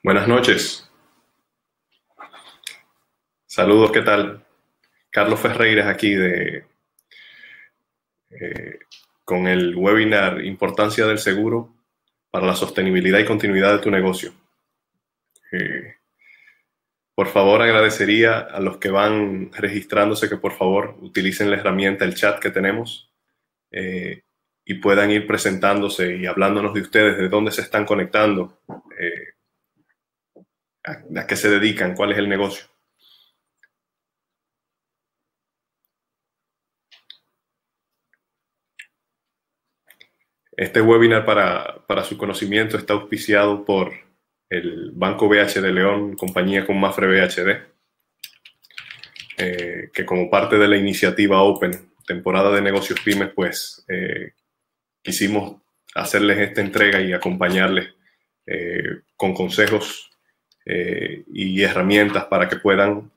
Buenas noches. Saludos, ¿qué tal? Carlos Ferreiras aquí eh, con el webinar Importancia del seguro para la sostenibilidad y continuidad de tu negocio. Eh, por favor, agradecería a los que van registrándose que por favor utilicen la herramienta, el chat que tenemos eh, y puedan ir presentándose y hablándonos de ustedes, de dónde se están conectando, a qué se dedican, cuál es el negocio. Este webinar para su conocimiento está auspiciado por el Banco BH de León, compañía con Mafre BHD, que como parte de la iniciativa Open, temporada de negocios pymes, pues quisimos hacerles esta entrega y acompañarles con consejos y herramientas para que puedan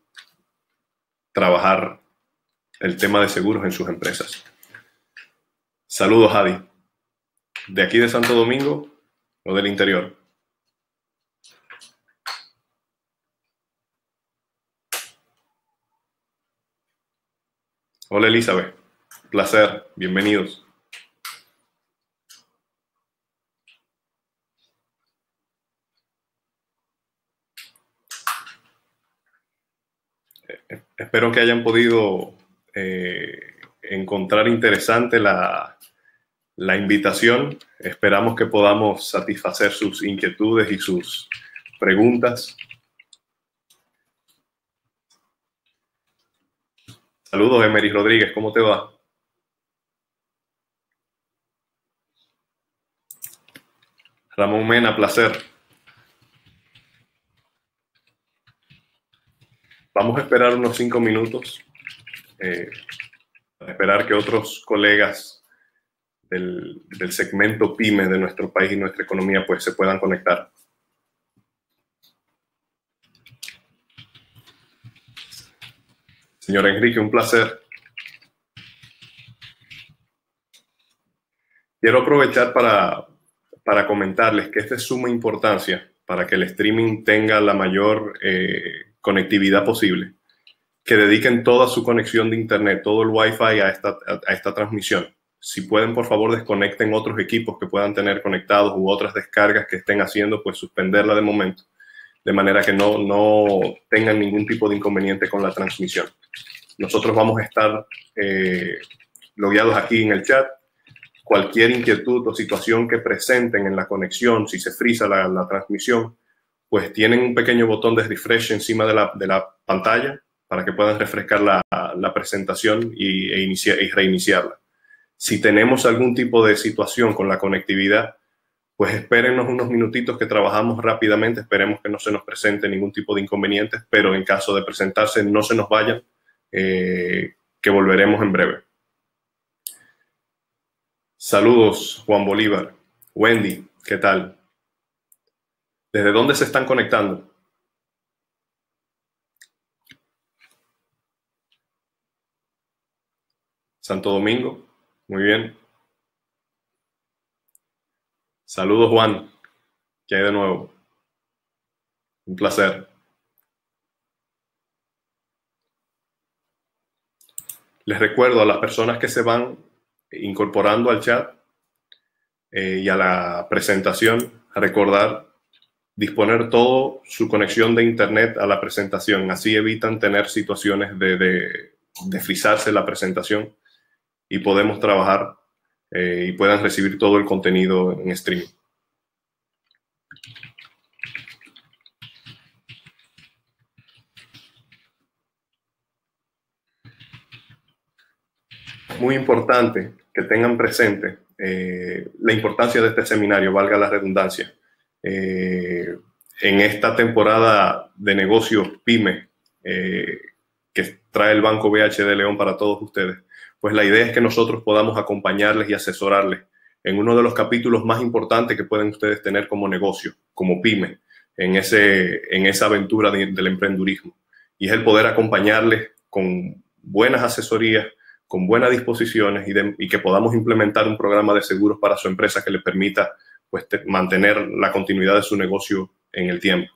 trabajar el tema de seguros en sus empresas. Saludos, Adi. ¿De aquí de Santo Domingo o del interior? Hola, Elizabeth. Placer. Bienvenidos. Espero que hayan podido encontrar interesante la invitación. Esperamos que podamos satisfacer sus inquietudes y sus preguntas. Saludos, Emery Rodríguez, ¿cómo te va? Ramón Mena, placer. Vamos a esperar unos 5 minutos para esperar que otros colegas del segmento PYME de nuestro país y nuestra economía pues se puedan conectar. Señor Enrique, un placer. Quiero aprovechar para comentarles que es de suma importancia para que el streaming tenga la mayor conectividad posible, que dediquen toda su conexión de internet, todo el Wi-Fi a esta transmisión. Si pueden, por favor, desconecten otros equipos que puedan tener conectados u otras descargas que estén haciendo, pues suspenderla de momento, de manera que no tengan ningún tipo de inconveniente con la transmisión. Nosotros vamos a estar logueados aquí en el chat. Cualquier inquietud o situación que presenten en la conexión, si se frisa la transmisión, pues tienen un pequeño botón de refresh encima de la pantalla para que puedan refrescar la presentación y reiniciarla. Si tenemos algún tipo de situación con la conectividad, pues espérennos unos minutitos que trabajamos rápidamente. Esperemos que no se nos presente ningún tipo de inconvenientes, pero en caso de presentarse, no se nos vayan, que volveremos en breve. Saludos, Juan Bolívar. Wendy, ¿qué tal? ¿Desde dónde se están conectando? Santo Domingo. Muy bien. Saludos, Juan. ¿Qué hay de nuevo? Un placer. Les recuerdo a las personas que se van incorporando al chat y a la presentación, a recordar disponer toda su conexión de internet a la presentación. Así evitan tener situaciones de frizarse la presentación y podemos trabajar y puedan recibir todo el contenido en streaming. Muy importante que tengan presente la importancia de este seminario, valga la redundancia. En esta temporada de negocios PYME que trae el Banco BH de León para todos ustedes, pues la idea es que nosotros podamos acompañarles y asesorarles en uno de los capítulos más importantes que pueden ustedes tener como negocio, como PYME, en esa aventura del emprendurismo. Y es el poder acompañarles con buenas asesorías, con buenas disposiciones y que podamos implementar un programa de seguros para su empresa que le permita pues mantener la continuidad de su negocio en el tiempo.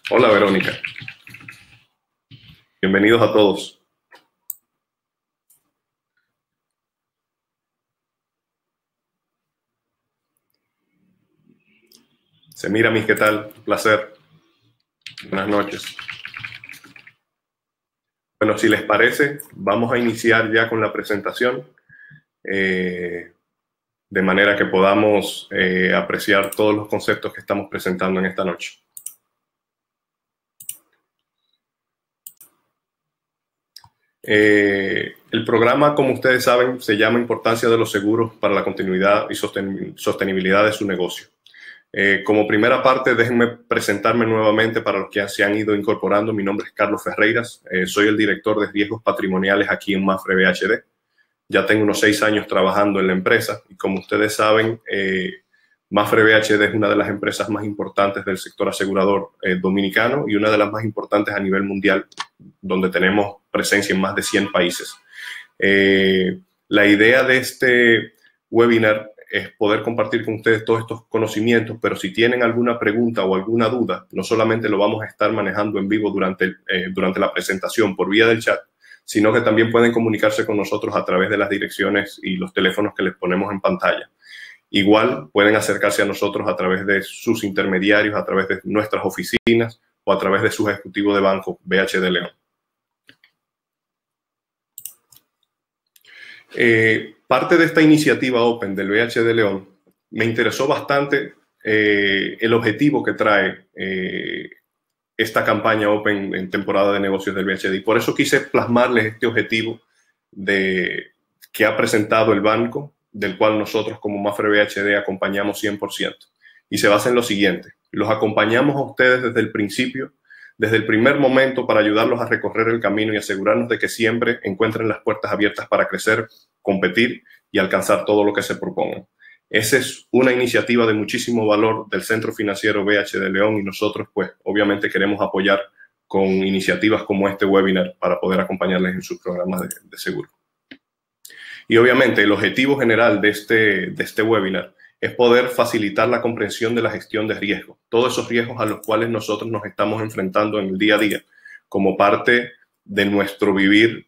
Hola, Verónica. Bienvenidos a todos. Semiramis, ¿qué tal? Un placer. Buenas noches. Bueno, si les parece, vamos a iniciar ya con la presentación, de manera que podamos apreciar todos los conceptos que estamos presentando en esta noche. El programa, como ustedes saben, se llama Importancia de los seguros para la continuidad y sostenibilidad de su negocio. Como primera parte, déjenme presentarme nuevamente para los que se han ido incorporando. Mi nombre es Carlos Ferreiras, soy el director de riesgos patrimoniales aquí en Mapfre BHD. Ya tengo unos 6 años trabajando en la empresa y como ustedes saben, Mapfre BHD es una de las empresas más importantes del sector asegurador dominicano y una de las más importantes a nivel mundial, donde tenemos presencia en más de 100 países. La idea de este webinar es poder compartir con ustedes todos estos conocimientos, pero si tienen alguna pregunta o alguna duda, no solamente lo vamos a estar manejando en vivo durante la presentación por vía del chat, sino que también pueden comunicarse con nosotros a través de las direcciones y los teléfonos que les ponemos en pantalla. Igual pueden acercarse a nosotros a través de sus intermediarios, a través de nuestras oficinas o a través de su ejecutivo de banco BHD León. Parte de esta iniciativa Open del BHD León me interesó bastante el objetivo que trae esta campaña Open en temporada de negocios del BHD y por eso quise plasmarles este objetivo que ha presentado el banco, del cual nosotros como Mapfre BHD acompañamos 100%. Y se basa en lo siguiente: los acompañamos a ustedes desde el principio, desde el primer momento, para ayudarlos a recorrer el camino y asegurarnos de que siempre encuentren las puertas abiertas para crecer, competir y alcanzar todo lo que se propongan. Esa es una iniciativa de muchísimo valor del Centro Financiero BHD León y nosotros, pues, obviamente queremos apoyar con iniciativas como este webinar para poder acompañarles en sus programas de seguro. Y obviamente el objetivo general de este webinar es poder facilitar la comprensión de la gestión de riesgos, todos esos riesgos a los cuales nosotros nos estamos enfrentando en el día a día como parte de nuestro vivir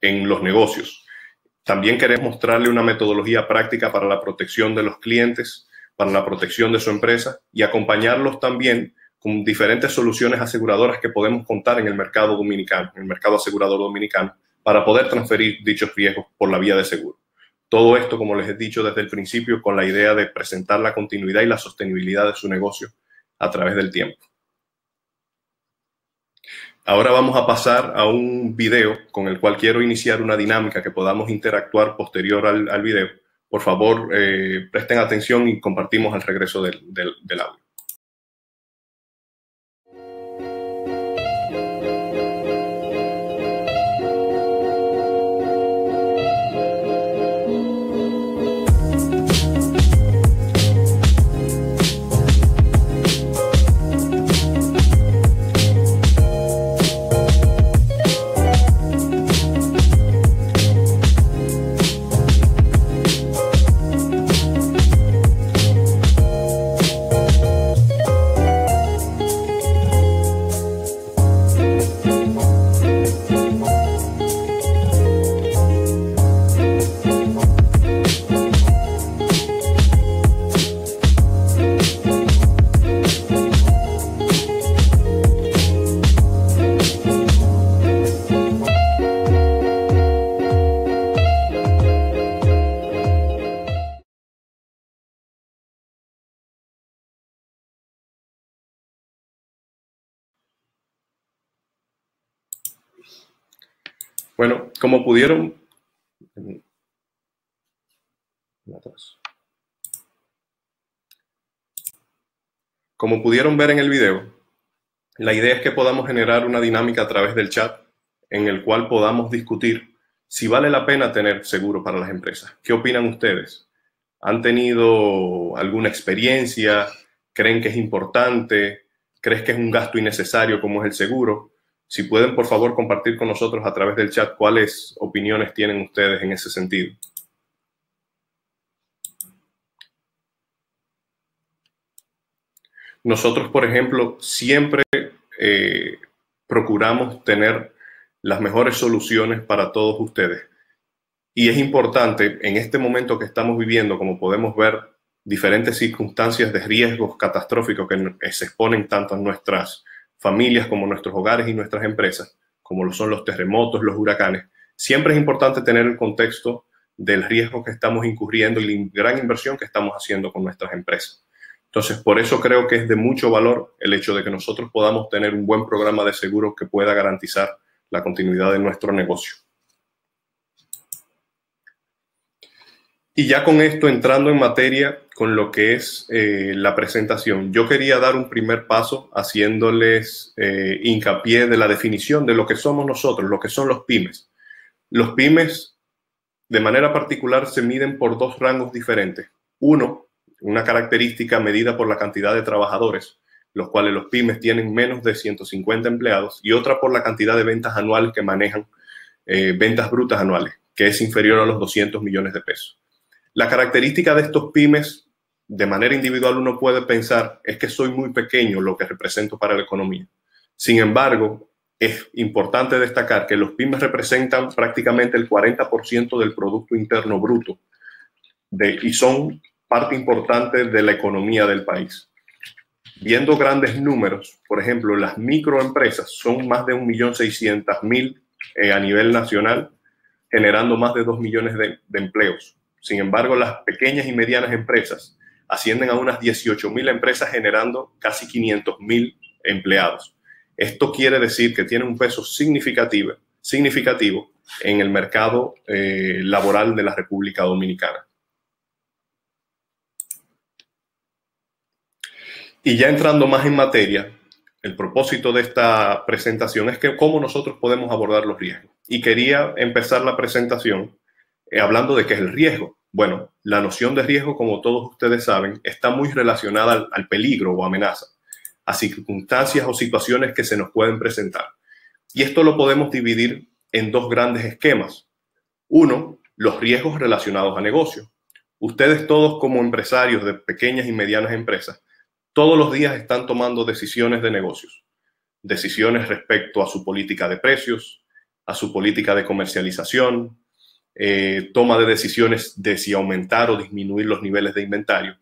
en los negocios. También queremos mostrarle una metodología práctica para la protección de los clientes, para la protección de su empresa y acompañarlos también con diferentes soluciones aseguradoras que podemos contar en el mercado dominicano, en el mercado asegurador dominicano, para poder transferir dichos riesgos por la vía de seguro. Todo esto, como les he dicho desde el principio, con la idea de presentar la continuidad y la sostenibilidad de su negocio a través del tiempo. Ahora vamos a pasar a un video con el cual quiero iniciar una dinámica que podamos interactuar posterior al video. Por favor, presten atención y compartimos al regreso del audio. Bueno, como pudieron ver en el video, la idea es que podamos generar una dinámica a través del chat en el cual podamos discutir si vale la pena tener seguro para las empresas. ¿Qué opinan ustedes? ¿Han tenido alguna experiencia? ¿Creen que es importante? ¿Crees que es un gasto innecesario como es el seguro? Si pueden, por favor, compartir con nosotros a través del chat cuáles opiniones tienen ustedes en ese sentido. Nosotros, por ejemplo, siempre procuramos tener las mejores soluciones para todos ustedes. Y es importante en este momento que estamos viviendo, como podemos ver, diferentes circunstancias de riesgos catastróficos que se exponen tanto en nuestras familias como en nuestros hogares y nuestras empresas, como lo son los terremotos, los huracanes. Siempre es importante tener el contexto del riesgo que estamos incurriendo y la gran inversión que estamos haciendo con nuestras empresas. Entonces, por eso creo que es de mucho valor el hecho de que nosotros podamos tener un buen programa de seguro que pueda garantizar la continuidad de nuestro negocio. Y ya con esto, entrando en materia con lo que es la presentación, yo quería dar un primer paso haciéndoles hincapié de la definición de lo que somos nosotros, lo que son los pymes. Los pymes, de manera particular, se miden por dos rangos diferentes. Uno, una característica medida por la cantidad de trabajadores, los cuales los pymes tienen menos de 150 empleados, y otra por la cantidad de ventas anuales que manejan, ventas brutas anuales, que es inferior a los 200 millones de pesos. La característica de estos pymes, de manera individual uno puede pensar, es que soy muy pequeño lo que represento para la economía. Sin embargo, es importante destacar que los pymes representan prácticamente el 40% del Producto Interno Bruto y son parte importante de la economía del país. Viendo grandes números, por ejemplo, las microempresas son más de 1.600.000 a nivel nacional, generando más de 2 millones de empleos. Sin embargo, las pequeñas y medianas empresas ascienden a unas 18.000 empresas, generando casi 500.000 empleados. Esto quiere decir que tienen un peso significativo en el mercado laboral de la República Dominicana. Y ya entrando más en materia, el propósito de esta presentación es que cómo nosotros podemos abordar los riesgos. Y quería empezar la presentación hablando de qué es el riesgo. Bueno, la noción de riesgo, como todos ustedes saben, está muy relacionada al peligro o amenaza, a circunstancias o situaciones que se nos pueden presentar. Y esto lo podemos dividir en dos grandes esquemas. Uno, los riesgos relacionados a negocios. Ustedes todos como empresarios de pequeñas y medianas empresas, todos los días están tomando decisiones de negocios. Decisiones respecto a su política de precios, a su política de comercialización, toma de decisiones de si aumentar o disminuir los niveles de inventario.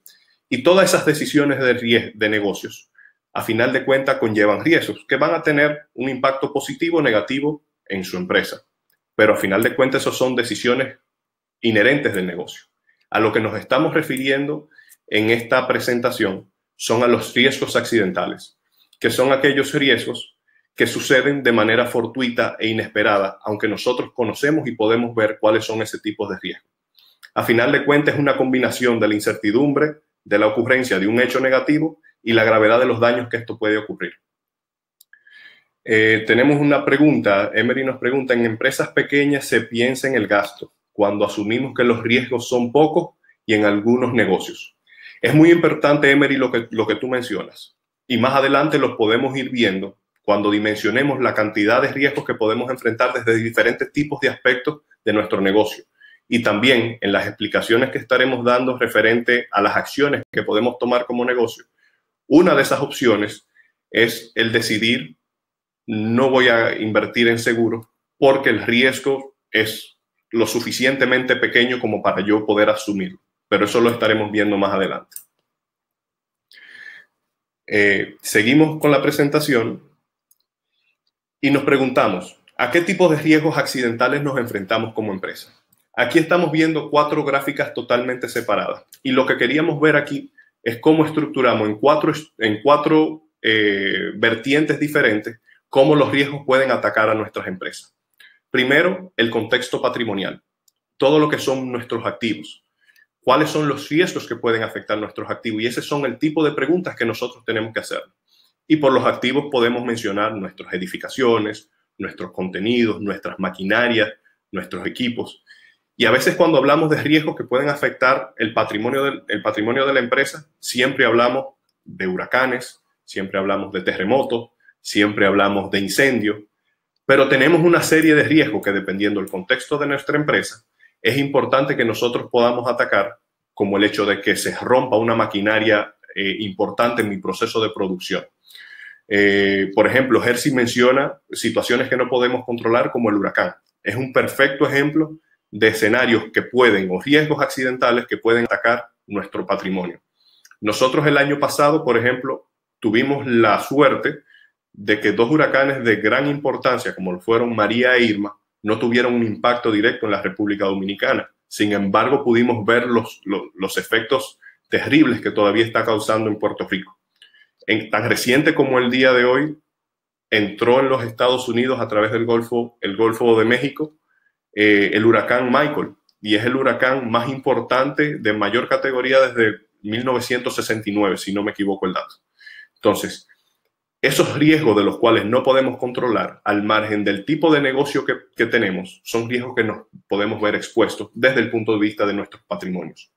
Y todas esas decisiones de negocios, a final de cuentas, conllevan riesgos que van a tener un impacto positivo o negativo en su empresa. Pero a final de cuentas, esos son decisiones inherentes del negocio. A lo que nos estamos refiriendo en esta presentación son a los riesgos accidentales, que son aquellos riesgos que suceden de manera fortuita e inesperada, aunque nosotros conocemos y podemos ver cuáles son ese tipo de riesgos. A final de cuentas, es una combinación de la incertidumbre de la ocurrencia de un hecho negativo y la gravedad de los daños que esto puede ocurrir. Tenemos una pregunta. Emery nos pregunta, ¿en empresas pequeñas se piensa en el gasto cuando asumimos que los riesgos son pocos y en algunos negocios? Es muy importante, Emery, lo que tú mencionas. Y más adelante los podemos ir viendo cuando dimensionemos la cantidad de riesgos que podemos enfrentar desde diferentes tipos de aspectos de nuestro negocio. Y también en las explicaciones que estaremos dando referente a las acciones que podemos tomar como negocio. Una de esas opciones es el decidir, no voy a invertir en seguro porque el riesgo es lo suficientemente pequeño como para yo poder asumirlo. Pero eso lo estaremos viendo más adelante. Seguimos con la presentación y nos preguntamos, ¿a qué tipo de riesgos accidentales nos enfrentamos como empresa? Aquí estamos viendo 4 gráficas totalmente separadas y lo que queríamos ver aquí es cómo estructuramos en cuatro vertientes diferentes cómo los riesgos pueden atacar a nuestras empresas. Primero, el contexto patrimonial, todo lo que son nuestros activos. ¿Cuáles son los riesgos que pueden afectar nuestros activos? Y ese son el tipo de preguntas que nosotros tenemos que hacer. Y por los activos podemos mencionar nuestras edificaciones, nuestros contenidos, nuestras maquinarias, nuestros equipos. Y a veces cuando hablamos de riesgos que pueden afectar el patrimonio de la empresa, siempre hablamos de huracanes, siempre hablamos de terremotos, siempre hablamos de incendios, pero tenemos una serie de riesgos que dependiendo del contexto de nuestra empresa, es importante que nosotros podamos atacar, como el hecho de que se rompa una maquinaria importante en mi proceso de producción. Por ejemplo, Jerzy menciona situaciones que no podemos controlar como el huracán. Es un perfecto ejemplo de escenarios que pueden, o riesgos accidentales que pueden atacar nuestro patrimonio. Nosotros el año pasado, por ejemplo, tuvimos la suerte de que 2 huracanes de gran importancia, como fueron María e Irma, no tuvieron un impacto directo en la República Dominicana. Sin embargo, pudimos ver los efectos terribles que todavía está causando en Puerto Rico. Tan reciente como el día de hoy, entró en los Estados Unidos a través del Golfo de México, el huracán Michael, y es el huracán más importante de mayor categoría desde 1969, si no me equivoco el dato. Entonces, esos riesgos de los cuales no podemos controlar, al margen del tipo de negocio que tenemos, son riesgos que nos podemos ver expuestos desde el punto de vista de nuestros patrimonios.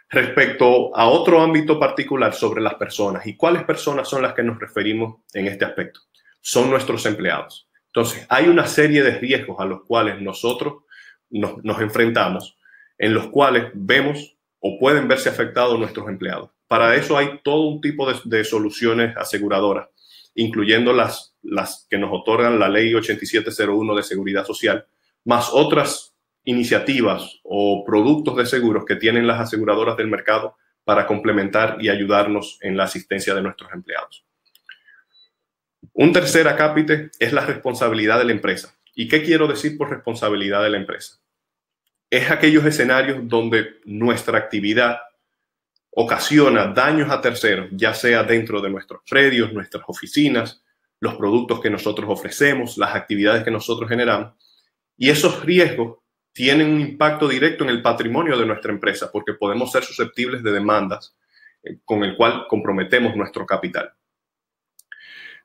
Respecto a otro ámbito particular sobre las personas, ¿y cuáles personas son las que nos referimos en este aspecto? Son nuestros empleados. Entonces, hay una serie de riesgos a los cuales nosotros nos enfrentamos, en los cuales vemos o pueden verse afectados nuestros empleados. Para eso hay todo un tipo de soluciones aseguradoras, incluyendo las que nos otorgan la Ley 8701 de Seguridad Social, más otras iniciativas o productos de seguros que tienen las aseguradoras del mercado para complementar y ayudarnos en la asistencia de nuestros empleados. Un tercer acápite es la responsabilidad de la empresa. ¿Y qué quiero decir por responsabilidad de la empresa? Es aquellos escenarios donde nuestra actividad ocasiona daños a terceros, ya sea dentro de nuestros predios, nuestras oficinas, los productos que nosotros ofrecemos, las actividades que nosotros generamos. Y esos riesgos tienen un impacto directo en el patrimonio de nuestra empresa porque podemos ser susceptibles de demandas con el cual comprometemos nuestro capital.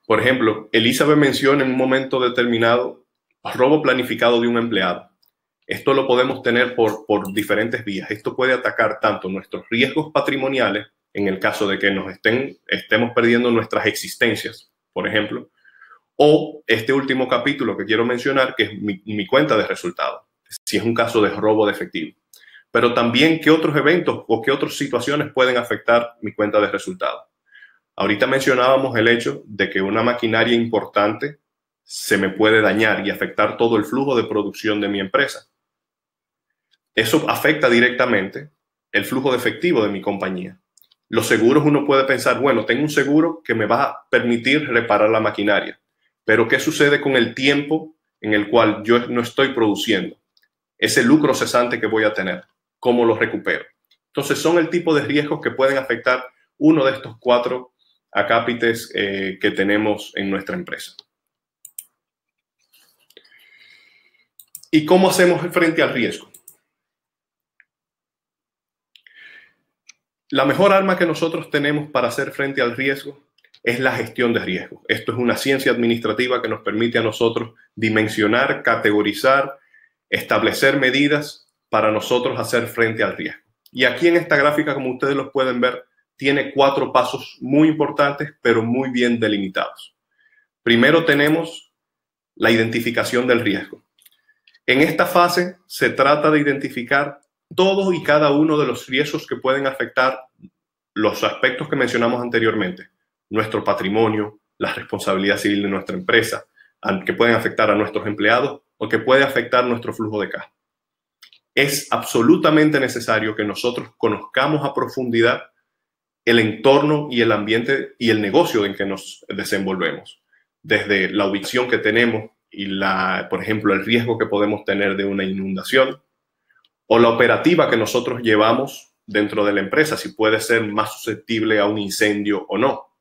Por ejemplo, Elizabeth menciona en un momento determinado robo planificado de un empleado. Esto lo podemos tener por diferentes vías. Esto puede atacar tanto nuestros riesgos patrimoniales, en el caso de que estemos perdiendo nuestras existencias, por ejemplo, o este último capítulo que quiero mencionar, que es mi cuenta de resultados, si es un caso de robo de efectivo. Pero también, ¿qué otros eventos o qué otras situaciones pueden afectar mi cuenta de resultados? Ahorita mencionábamos el hecho de que una maquinaria importante se me puede dañar y afectar todo el flujo de producción de mi empresa. Eso afecta directamente el flujo de efectivo de mi compañía. Los seguros, uno puede pensar, bueno, tengo un seguro que me va a permitir reparar la maquinaria, pero ¿qué sucede con el tiempo en el cual yo no estoy produciendo? Ese lucro cesante que voy a tener, ¿cómo lo recupero? Entonces, son el tipo de riesgos que pueden afectar uno de estos 4 acápites que tenemos en nuestra empresa. ¿Y cómo hacemos frente al riesgo? La mejor arma que nosotros tenemos para hacer frente al riesgo es la gestión de riesgo. Esto es una ciencia administrativa que nos permite a nosotros dimensionar, categorizar, establecer medidas para nosotros hacer frente al riesgo. Y aquí en esta gráfica, como ustedes los pueden ver, tiene 4 pasos muy importantes, pero muy bien delimitados. Primero tenemos la identificación del riesgo. En esta fase se trata de identificar todos y cada uno de los riesgos que pueden afectar los aspectos que mencionamos anteriormente, nuestro patrimonio, la responsabilidad civil de nuestra empresa, que pueden afectar a nuestros empleados o que puede afectar nuestro flujo de caja. Es absolutamente necesario que nosotros conozcamos a profundidad el entorno y el ambiente y el negocio en que nos desenvolvemos, desde la ubicación que tenemos y por ejemplo, el riesgo que podemos tener de una inundación, o la operativa que nosotros llevamos dentro de la empresa, si puede ser más susceptible a un incendio o no.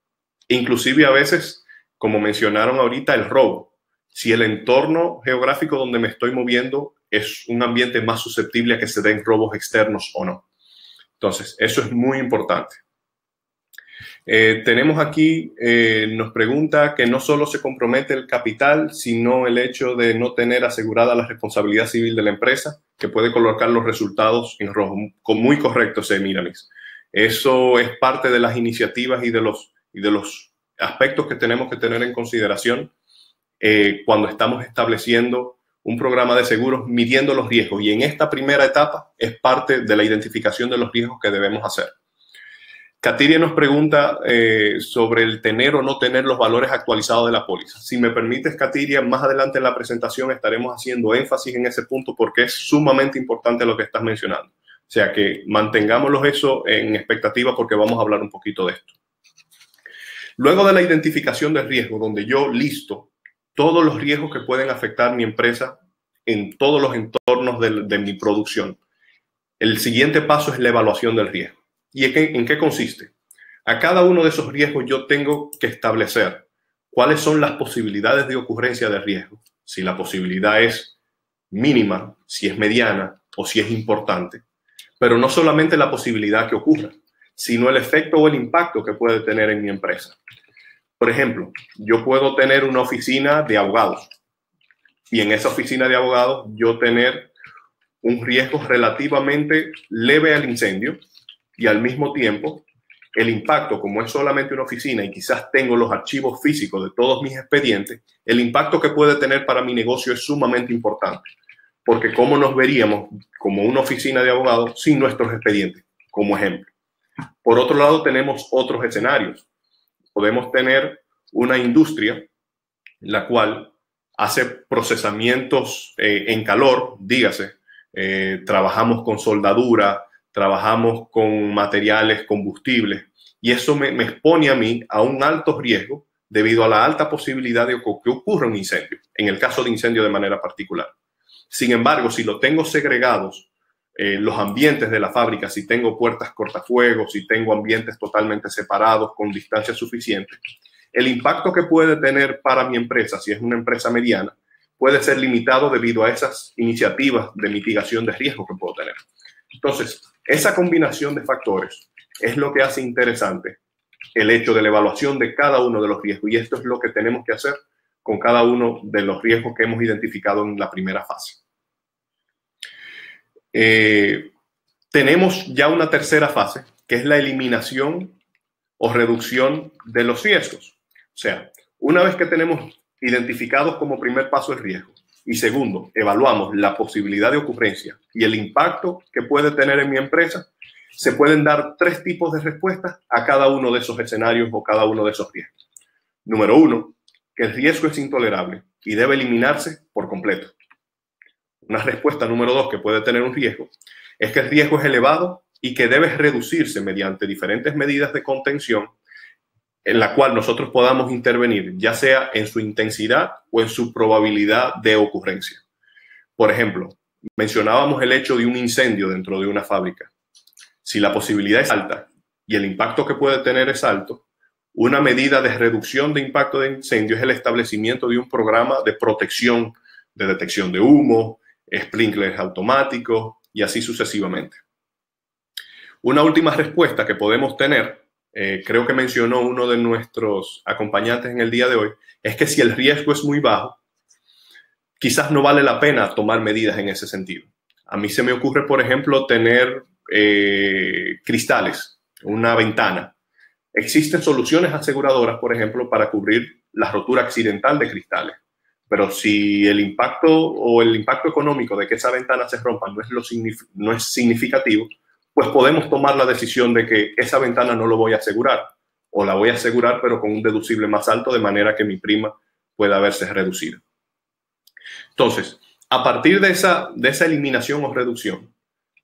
Inclusive a veces, como mencionaron ahorita, el robo. Si el entorno geográfico donde me estoy moviendo es un ambiente más susceptible a que se den robos externos o no. Entonces, eso es muy importante. Tenemos aquí, nos pregunta que no solo se compromete el capital, sino el hecho de no tener asegurada la responsabilidad civil de la empresa, que puede colocar los resultados en rojo. Muy correcto, Semiramis. Eso es parte de las iniciativas y de los aspectos que tenemos que tener en consideración cuando estamos estableciendo un programa de seguros, midiendo los riesgos. Y en esta primera etapa es parte de la identificación de los riesgos que debemos hacer. Katiria nos pregunta sobre el tener o no tener los valores actualizados de la póliza. Si me permites, Katiria, más adelante en la presentación estaremos haciendo énfasis en ese punto porque es sumamente importante lo que estás mencionando. O sea que mantengámoslo eso en expectativa porque vamos a hablar un poquito de esto. Luego de la identificación del riesgo, donde yo listo todos los riesgos que pueden afectar mi empresa en todos los entornos de mi producción, el siguiente paso es la evaluación del riesgo. ¿Y en qué consiste? A cada uno de esos riesgos yo tengo que establecer cuáles son las posibilidades de ocurrencia de riesgo. Si la posibilidad es mínima, si es mediana o si es importante. Pero no solamente la posibilidad que ocurra, sino el efecto o el impacto que puede tener en mi empresa. Por ejemplo, yo puedo tener una oficina de abogados y en esa oficina de abogados yo tener un riesgo relativamente leve al incendio y al mismo tiempo el impacto, como es solamente una oficina y quizás tengo los archivos físicos de todos mis expedientes, el impacto que puede tener para mi negocio es sumamente importante. Porque ¿cómo nos veríamos como una oficina de abogados sin nuestros expedientes, como ejemplo? Por otro lado, tenemos otros escenarios. Podemos tener una industria la cual hace procesamientos en calor, dígase, trabajamos con soldadura, trabajamos con materiales combustibles y eso me expone a mí a un alto riesgo debido a la alta posibilidad de que ocurra un incendio, en el caso de incendio de manera particular. Sin embargo, si lo tengo segregados, los ambientes de la fábrica, si tengo puertas cortafuegos, si tengo ambientes totalmente separados con distancia suficiente, el impacto que puede tener para mi empresa, si es una empresa mediana, puede ser limitado debido a esas iniciativas de mitigación de riesgo que puedo tener. Entonces, esa combinación de factores es lo que hace interesante el hecho de la evaluación de cada uno de los riesgos y esto es lo que tenemos que hacer con cada uno de los riesgos que hemos identificado en la primera fase. Tenemos ya una tercera fase, que es la eliminación o reducción de los riesgos. O sea, una vez que tenemos identificados como primer paso el riesgo y segundo, evaluamos la posibilidad de ocurrencia y el impacto que puede tener en mi empresa, se pueden dar tres tipos de respuestas a cada uno de esos escenarios o cada uno de esos riesgos. Número uno, que el riesgo es intolerable y debe eliminarse por completo. Una respuesta número dos que puede tener un riesgo es que el riesgo es elevado y que debe reducirse mediante diferentes medidas de contención en la cual nosotros podamos intervenir, ya sea en su intensidad o en su probabilidad de ocurrencia. Por ejemplo, mencionábamos el hecho de un incendio dentro de una fábrica. Si la posibilidad es alta y el impacto que puede tener es alto, una medida de reducción de impacto de incendio es el establecimiento de un programa de protección, de detección de humo, sprinklers automáticos y así sucesivamente. Una última respuesta que podemos tener, creo que mencionó uno de nuestros acompañantes en el día de hoy, es que si el riesgo es muy bajo, quizás no vale la pena tomar medidas en ese sentido. A mí se me ocurre, por ejemplo, tener cristales, una ventana. Existen soluciones aseguradoras, por ejemplo, para cubrir la rotura accidental de cristales. Pero si el impacto económico de que esa ventana se rompa no es significativo, pues podemos tomar la decisión de que esa ventana no lo voy a asegurar o la voy a asegurar pero con un deducible más alto de manera que mi prima pueda verse reducida. Entonces, a partir de esa eliminación o reducción,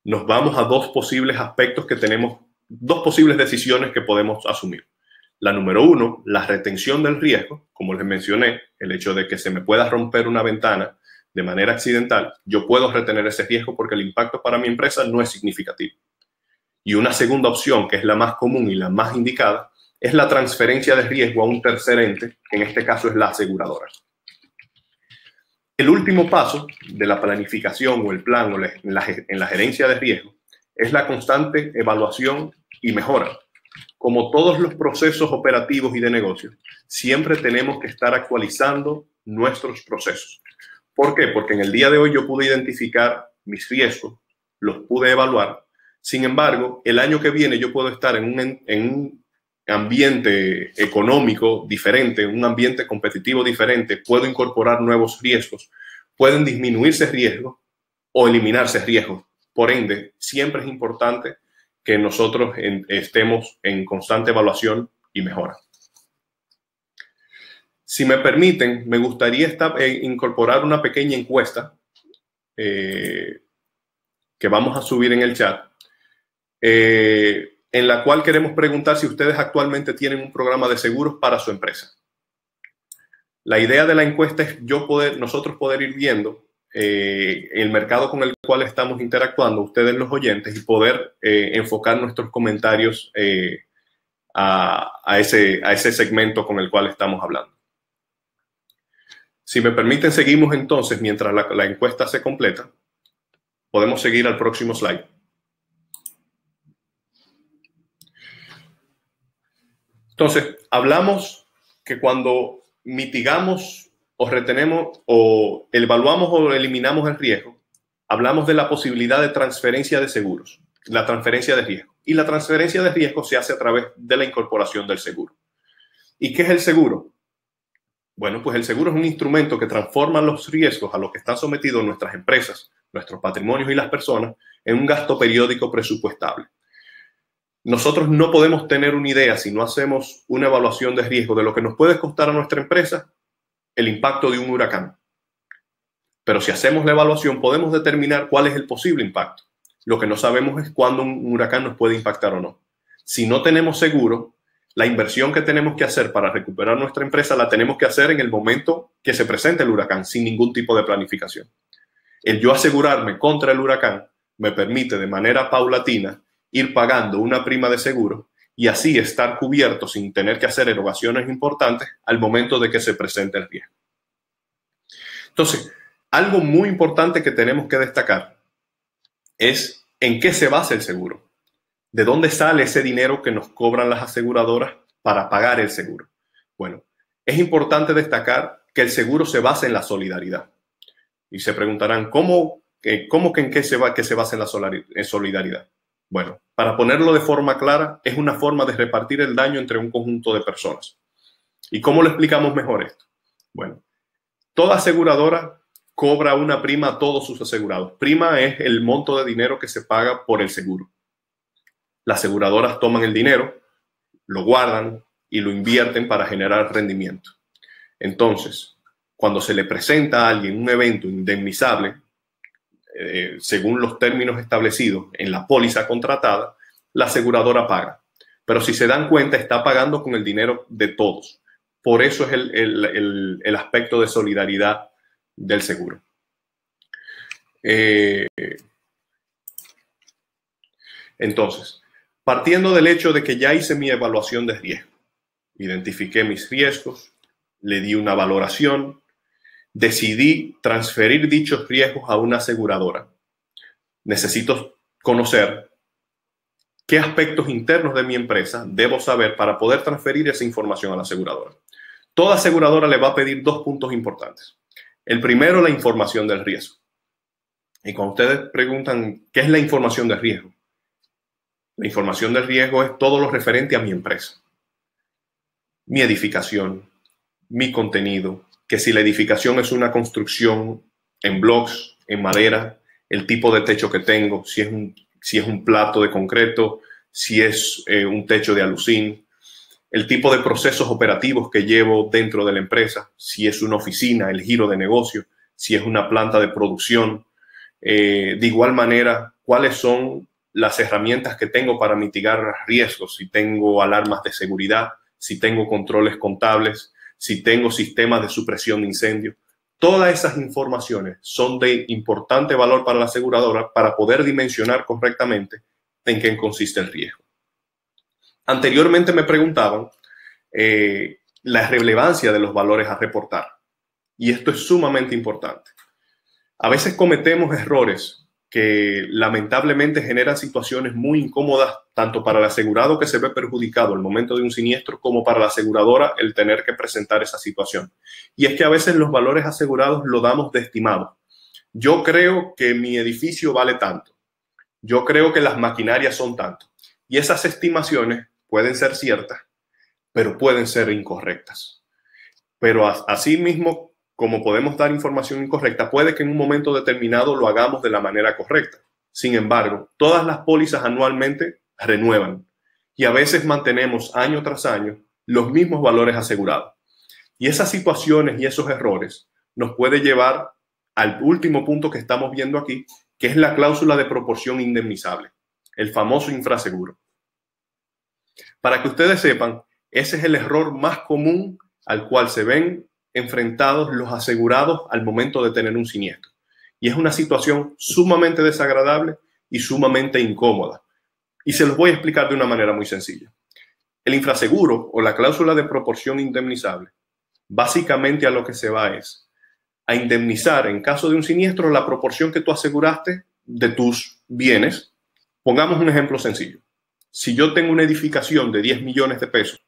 nos vamos a dos posibles aspectos que tenemos, dos posibles decisiones que podemos asumir. La número uno, la retención del riesgo, como les mencioné, el hecho de que se me pueda romper una ventana de manera accidental, yo puedo retener ese riesgo porque el impacto para mi empresa no es significativo. Y una segunda opción, que es la más común y la más indicada, es la transferencia de riesgo a un tercer ente, que en este caso es la aseguradora. El último paso de la planificación o el plan o en la gerencia de riesgo es la constante evaluación y mejora. Como todos los procesos operativos y de negocio, siempre tenemos que estar actualizando nuestros procesos. ¿Por qué? Porque en el día de hoy yo pude identificar mis riesgos, los pude evaluar. Sin embargo, el año que viene yo puedo estar en un ambiente económico diferente, un ambiente competitivo diferente, puedo incorporar nuevos riesgos, pueden disminuirse riesgos o eliminarse riesgos. Por ende, siempre es importante que nosotros estemos en constante evaluación y mejora. Si me permiten, me gustaría incorporar una pequeña encuesta que vamos a subir en el chat, en la cual queremos preguntar si ustedes actualmente tienen un programa de seguros para su empresa. La idea de la encuesta es nosotros poder ir viendo el mercado con el cual estamos interactuando, ustedes los oyentes, y poder enfocar nuestros comentarios a ese segmento con el cual estamos hablando. Si me permiten, seguimos entonces mientras la encuesta se completa. Podemos seguir al próximo slide. Entonces, hablamos que cuando mitigamos o retenemos o evaluamos o eliminamos el riesgo, hablamos de la posibilidad de transferencia de seguros, la transferencia de riesgo. Y la transferencia de riesgo se hace a través de la incorporación del seguro. ¿Y qué es el seguro? Bueno, pues el seguro es un instrumento que transforma los riesgos a los que están sometidos nuestras empresas, nuestros patrimonios y las personas en un gasto periódico presupuestable. Nosotros no podemos tener una idea si no hacemos una evaluación de riesgo de lo que nos puede costar a nuestra empresa el impacto de un huracán. Pero si hacemos la evaluación podemos determinar cuál es el posible impacto. Lo que no sabemos es cuándo un huracán nos puede impactar o no. Si no tenemos seguro, la inversión que tenemos que hacer para recuperar nuestra empresa la tenemos que hacer en el momento que se presente el huracán, sin ningún tipo de planificación. El yo asegurarme contra el huracán me permite de manera paulatina ir pagando una prima de seguro y así estar cubierto sin tener que hacer erogaciones importantes al momento de que se presente el riesgo. Entonces, algo muy importante que tenemos que destacar es en qué se basa el seguro. ¿De dónde sale ese dinero que nos cobran las aseguradoras para pagar el seguro? Bueno, es importante destacar que el seguro se basa en la solidaridad. Y se preguntarán, ¿cómo que en qué se basa en la solidaridad? Bueno, para ponerlo de forma clara, es una forma de repartir el daño entre un conjunto de personas. ¿Y cómo lo explicamos mejor esto? Bueno, toda aseguradora cobra una prima a todos sus asegurados. Prima es el monto de dinero que se paga por el seguro. Las aseguradoras toman el dinero, lo guardan y lo invierten para generar rendimiento. Entonces, cuando se le presenta a alguien un evento indemnizable, según los términos establecidos en la póliza contratada, la aseguradora paga. Pero si se dan cuenta, está pagando con el dinero de todos. Por eso es el aspecto de solidaridad del seguro. Entonces, partiendo del hecho de que ya hice mi evaluación de riesgo, identifiqué mis riesgos, le di una valoración, decidí transferir dichos riesgos a una aseguradora. Necesito conocer qué aspectos internos de mi empresa debo saber para poder transferir esa información a la aseguradora. Toda aseguradora le va a pedir dos puntos importantes. El primero, la información del riesgo. Y cuando ustedes preguntan, ¿qué es la información de riesgo? La información del riesgo es todo lo referente a mi empresa. Mi edificación, mi contenido, que si la edificación es una construcción en blocks, en madera, el tipo de techo que tengo, si es un plato de concreto, si es un techo de alucín, el tipo de procesos operativos que llevo dentro de la empresa, si es una oficina, el giro de negocio, si es una planta de producción. De igual manera, cuáles son las herramientas que tengo para mitigar riesgos, si tengo alarmas de seguridad, si tengo controles contables, si tengo sistemas de supresión de incendios. Todas esas informaciones son de importante valor para la aseguradora para poder dimensionar correctamente en qué consiste el riesgo. Anteriormente me preguntaban la relevancia de los valores a reportar. Y esto es sumamente importante. A veces cometemos errores que lamentablemente generan situaciones muy incómodas tanto para el asegurado que se ve perjudicado al momento de un siniestro como para la aseguradora el tener que presentar esa situación. Y es que a veces los valores asegurados lo damos de estimado. Yo creo que mi edificio vale tanto. Yo creo que las maquinarias son tanto. Y esas estimaciones pueden ser ciertas, pero pueden ser incorrectas. Pero asimismo, como podemos dar información incorrecta, puede que en un momento determinado lo hagamos de la manera correcta. Sin embargo, todas las pólizas anualmente renuevan. Y a veces mantenemos año tras año los mismos valores asegurados. Y esas situaciones y esos errores nos puede llevar al último punto que estamos viendo aquí, que es la cláusula de proporción indemnizable, el famoso infraseguro. Para que ustedes sepan, ese es el error más común al cual se ven enfrentados los asegurados al momento de tener un siniestro. Y es una situación sumamente desagradable y sumamente incómoda. Y se los voy a explicar de una manera muy sencilla. El infraseguro o la cláusula de proporción indemnizable, básicamente a lo que se va es a indemnizar en caso de un siniestro la proporción que tú aseguraste de tus bienes. Pongamos un ejemplo sencillo. Si yo tengo una edificación de 10 millones de pesos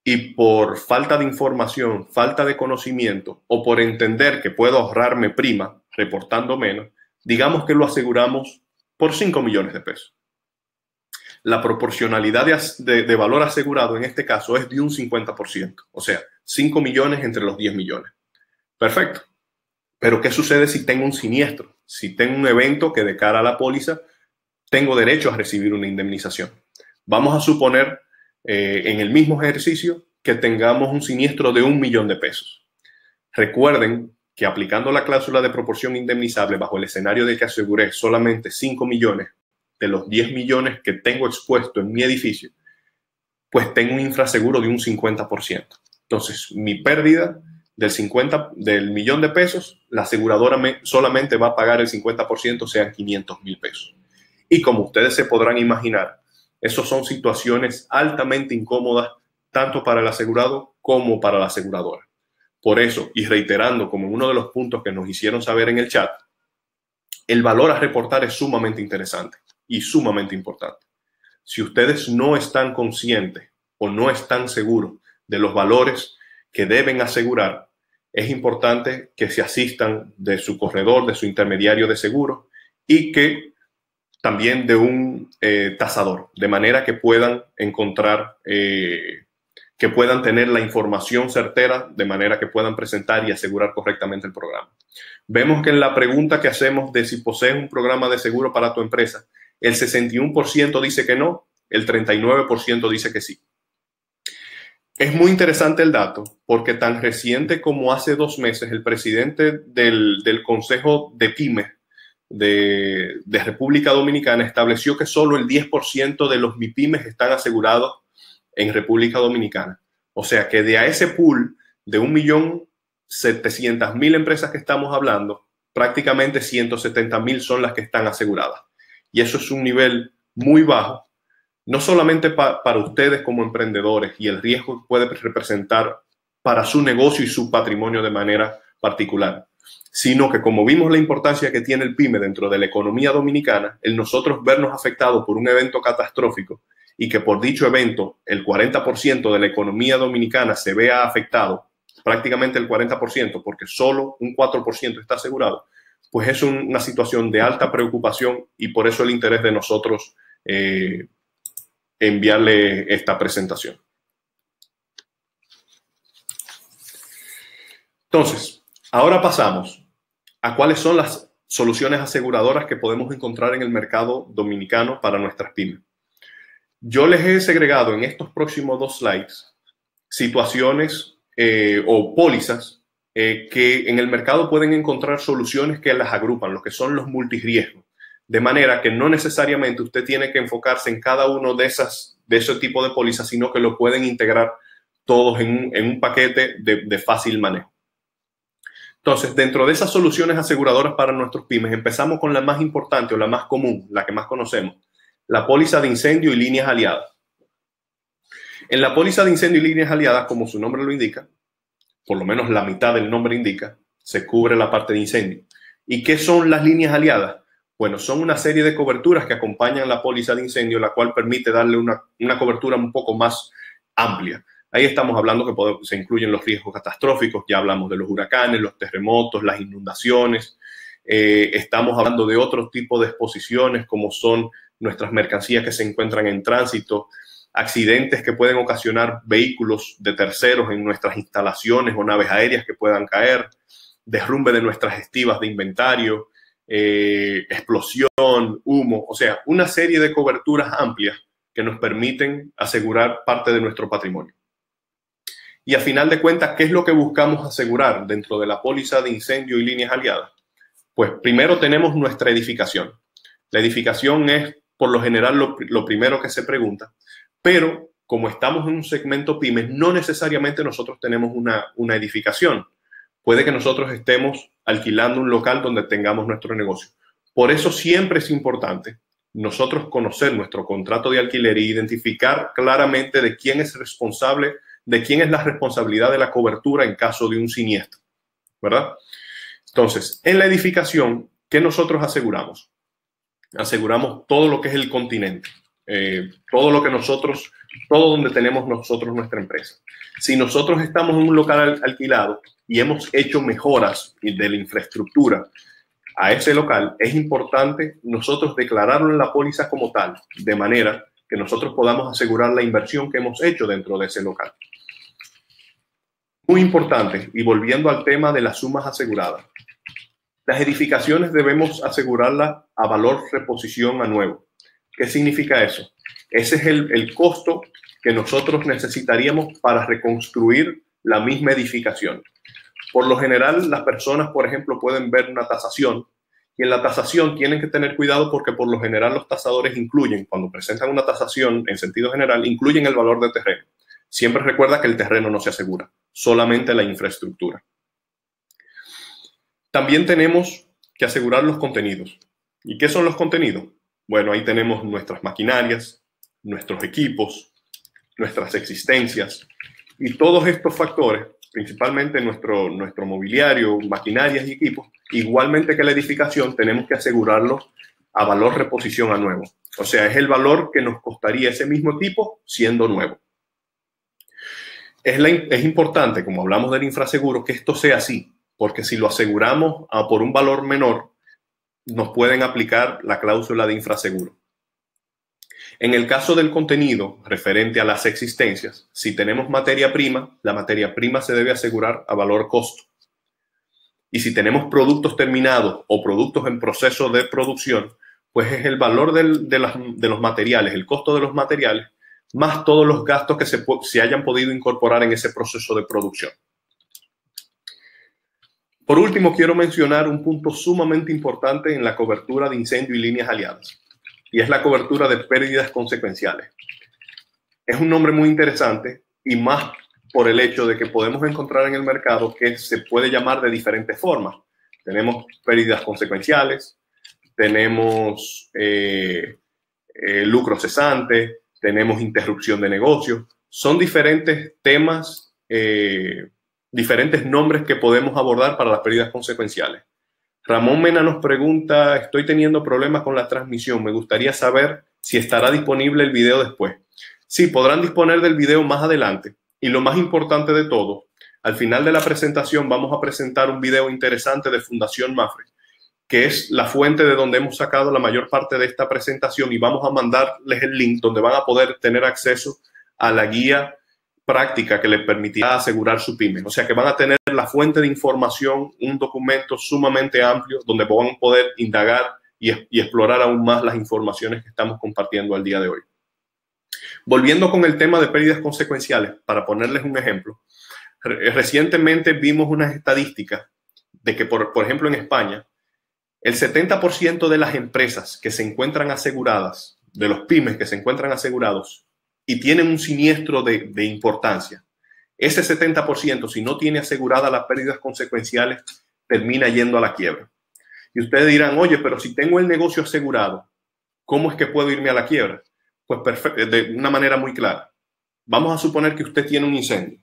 y por falta de información, falta de conocimiento o por entender que puedo ahorrarme prima reportando menos, digamos que lo aseguramos por 5 millones de pesos. La proporcionalidad de valor asegurado en este caso es de un 50%, o sea, 5 millones entre los 10 millones. Perfecto. Pero ¿qué sucede si tengo un siniestro? Si tengo un evento que de cara a la póliza tengo derecho a recibir una indemnización. Vamos a suponer en el mismo ejercicio que tengamos un siniestro de 1 millón de pesos. Recuerden que aplicando la cláusula de proporción indemnizable bajo el escenario de que aseguré solamente 5 millones de los 10 millones que tengo expuesto en mi edificio, pues tengo un infraseguro de un 50%. Entonces, mi pérdida del millón de pesos, la aseguradora solamente va a pagar el 50%, sean 500,000 pesos. Y como ustedes se podrán imaginar, esas son situaciones altamente incómodas, tanto para el asegurado como para la aseguradora. Por eso, y reiterando como uno de los puntos que nos hicieron saber en el chat, el valor a reportar es sumamente interesante y sumamente importante. Si ustedes no están conscientes o no están seguros de los valores que deben asegurar, es importante que se asistan de su corredor, de su intermediario de seguros y que también de un tasador, de manera que puedan encontrar, que puedan tener la información certera, de manera que puedan presentar y asegurar correctamente el programa. Vemos que en la pregunta que hacemos de si posees un programa de seguro para tu empresa, el 61% dice que no, el 39% dice que sí. Es muy interesante el dato porque tan reciente como hace 2 meses el presidente del Consejo de Pymes de República Dominicana estableció que solo el 10% de los MIPYMES están asegurados en República Dominicana. O sea que de a ese pool de 1.700.000 empresas que estamos hablando, prácticamente 170.000 son las que están aseguradas. Y eso es un nivel muy bajo, no solamente para ustedes como emprendedores y el riesgo que puede representar para su negocio y su patrimonio de manera particular, sino que como vimos la importancia que tiene el PYME dentro de la economía dominicana, el nosotros vernos afectados por un evento catastrófico y que por dicho evento el 40% de la economía dominicana se vea afectado, prácticamente el 40%, porque solo un 4% está asegurado, pues es una situación de alta preocupación y por eso el interés de nosotros enviarle esta presentación. Entonces, ahora pasamos a cuáles son las soluciones aseguradoras que podemos encontrar en el mercado dominicano para nuestras pymes. Yo les he segregado en estos próximos 2 slides situaciones o pólizas que en el mercado pueden encontrar soluciones que las agrupan, lo que son los multirriesgos. De manera que no necesariamente usted tiene que enfocarse en cada uno de ese tipo de pólizas, sino que lo pueden integrar todos en un paquete de fácil manejo. Entonces, dentro de esas soluciones aseguradoras para nuestros pymes, empezamos con la más importante o la más común, la que más conocemos, la póliza de incendio y líneas aliadas. En la póliza de incendio y líneas aliadas, como su nombre lo indica, por lo menos la mitad del nombre indica, se cubre la parte de incendio. ¿Y qué son las líneas aliadas? Bueno, son una serie de coberturas que acompañan la póliza de incendio, la cual permite darle una cobertura un poco más amplia. Ahí estamos hablando que se incluyen los riesgos catastróficos, ya hablamos de los huracanes, los terremotos, las inundaciones. Estamos hablando de otros tipos de exposiciones como son nuestras mercancías que se encuentran en tránsito, accidentes que pueden ocasionar vehículos de terceros en nuestras instalaciones o naves aéreas que puedan caer, derrumbe de nuestras estivas de inventario, explosión, humo, o sea, una serie de coberturas amplias que nos permiten asegurar parte de nuestro patrimonio. Y a final de cuentas, ¿qué es lo que buscamos asegurar dentro de la póliza de incendio y líneas aliadas? Pues primero tenemos nuestra edificación. La edificación es, por lo general, lo primero que se pregunta, pero como estamos en un segmento pymes, no necesariamente nosotros tenemos una edificación. Puede que nosotros estemos alquilando un local donde tengamos nuestro negocio. Por eso siempre es importante nosotros conocer nuestro contrato de alquiler e identificar claramente de quién es responsable, de quién es la responsabilidad de la cobertura en caso de un siniestro, ¿verdad? Entonces, en la edificación, ¿qué nosotros aseguramos? Aseguramos todo lo que es el continente, todo donde tenemos nosotros nuestra empresa. Si nosotros estamos en un local alquilado y hemos hecho mejoras de la infraestructura a ese local, es importante nosotros declararlo en la póliza como tal, de manera que nosotros podamos asegurar la inversión que hemos hecho dentro de ese local. Muy importante, y volviendo al tema de las sumas aseguradas, las edificaciones debemos asegurarlas a valor reposición a nuevo. ¿Qué significa eso? Ese es el costo que nosotros necesitaríamos para reconstruir la misma edificación. Por lo general, las personas, por ejemplo, pueden ver una tasación y en la tasación tienen que tener cuidado porque por lo general los tasadores incluyen, cuando presentan una tasación en sentido general, incluyen el valor del terreno. Siempre recuerda que el terreno no se asegura, solamente la infraestructura. También tenemos que asegurar los contenidos. ¿Y qué son los contenidos? Bueno, ahí tenemos nuestras maquinarias, nuestros equipos, nuestras existencias y todos estos factores, principalmente nuestro mobiliario, maquinarias y equipos, igualmente que la edificación, tenemos que asegurarlos a valor reposición a nuevo. O sea, es el valor que nos costaría ese mismo equipo siendo nuevo. Es importante, como hablamos del infraseguro, que esto sea así, porque si lo aseguramos por un valor menor, nos pueden aplicar la cláusula de infraseguro. En el caso del contenido referente a las existencias, si tenemos materia prima, la materia prima se debe asegurar a valor costo. Y si tenemos productos terminados o productos en proceso de producción, pues es el valor de los materiales, el costo de los materiales, más todos los gastos que se hayan podido incorporar en ese proceso de producción. Por último, quiero mencionar un punto sumamente importante en la cobertura de incendio y líneas aliadas, y es la cobertura de pérdidas consecuenciales. Es un nombre muy interesante y más por el hecho de que podemos encontrar en el mercado que se puede llamar de diferentes formas. Tenemos pérdidas consecuenciales, tenemos lucro cesante, tenemos interrupción de negocios. Son diferentes temas, diferentes nombres que podemos abordar para las pérdidas consecuenciales. Ramón Mena nos pregunta, estoy teniendo problemas con la transmisión, me gustaría saber si estará disponible el video después. Sí, podrán disponer del video más adelante. Y lo más importante de todo, al final de la presentación vamos a presentar un video interesante de Fundación Mapfre, que es la fuente de donde hemos sacado la mayor parte de esta presentación, y vamos a mandarles el link donde van a poder tener acceso a la guía práctica que les permitirá asegurar su pyme. O sea que van a tener la fuente de información, un documento sumamente amplio donde van a poder indagar y explorar aún más las informaciones que estamos compartiendo al día de hoy. Volviendo con el tema de pérdidas consecuenciales, para ponerles un ejemplo, recientemente vimos unas estadísticas de que, por ejemplo, en España, el 70% de las empresas que se encuentran aseguradas, de los pymes que se encuentran asegurados y tienen un siniestro de importancia, ese 70%, si no tiene aseguradas las pérdidas consecuenciales, termina yendo a la quiebra. Y ustedes dirán, oye, pero si tengo el negocio asegurado, ¿cómo es que puedo irme a la quiebra? Pues perfecto, de una manera muy clara. Vamos a suponer que usted tiene un incendio.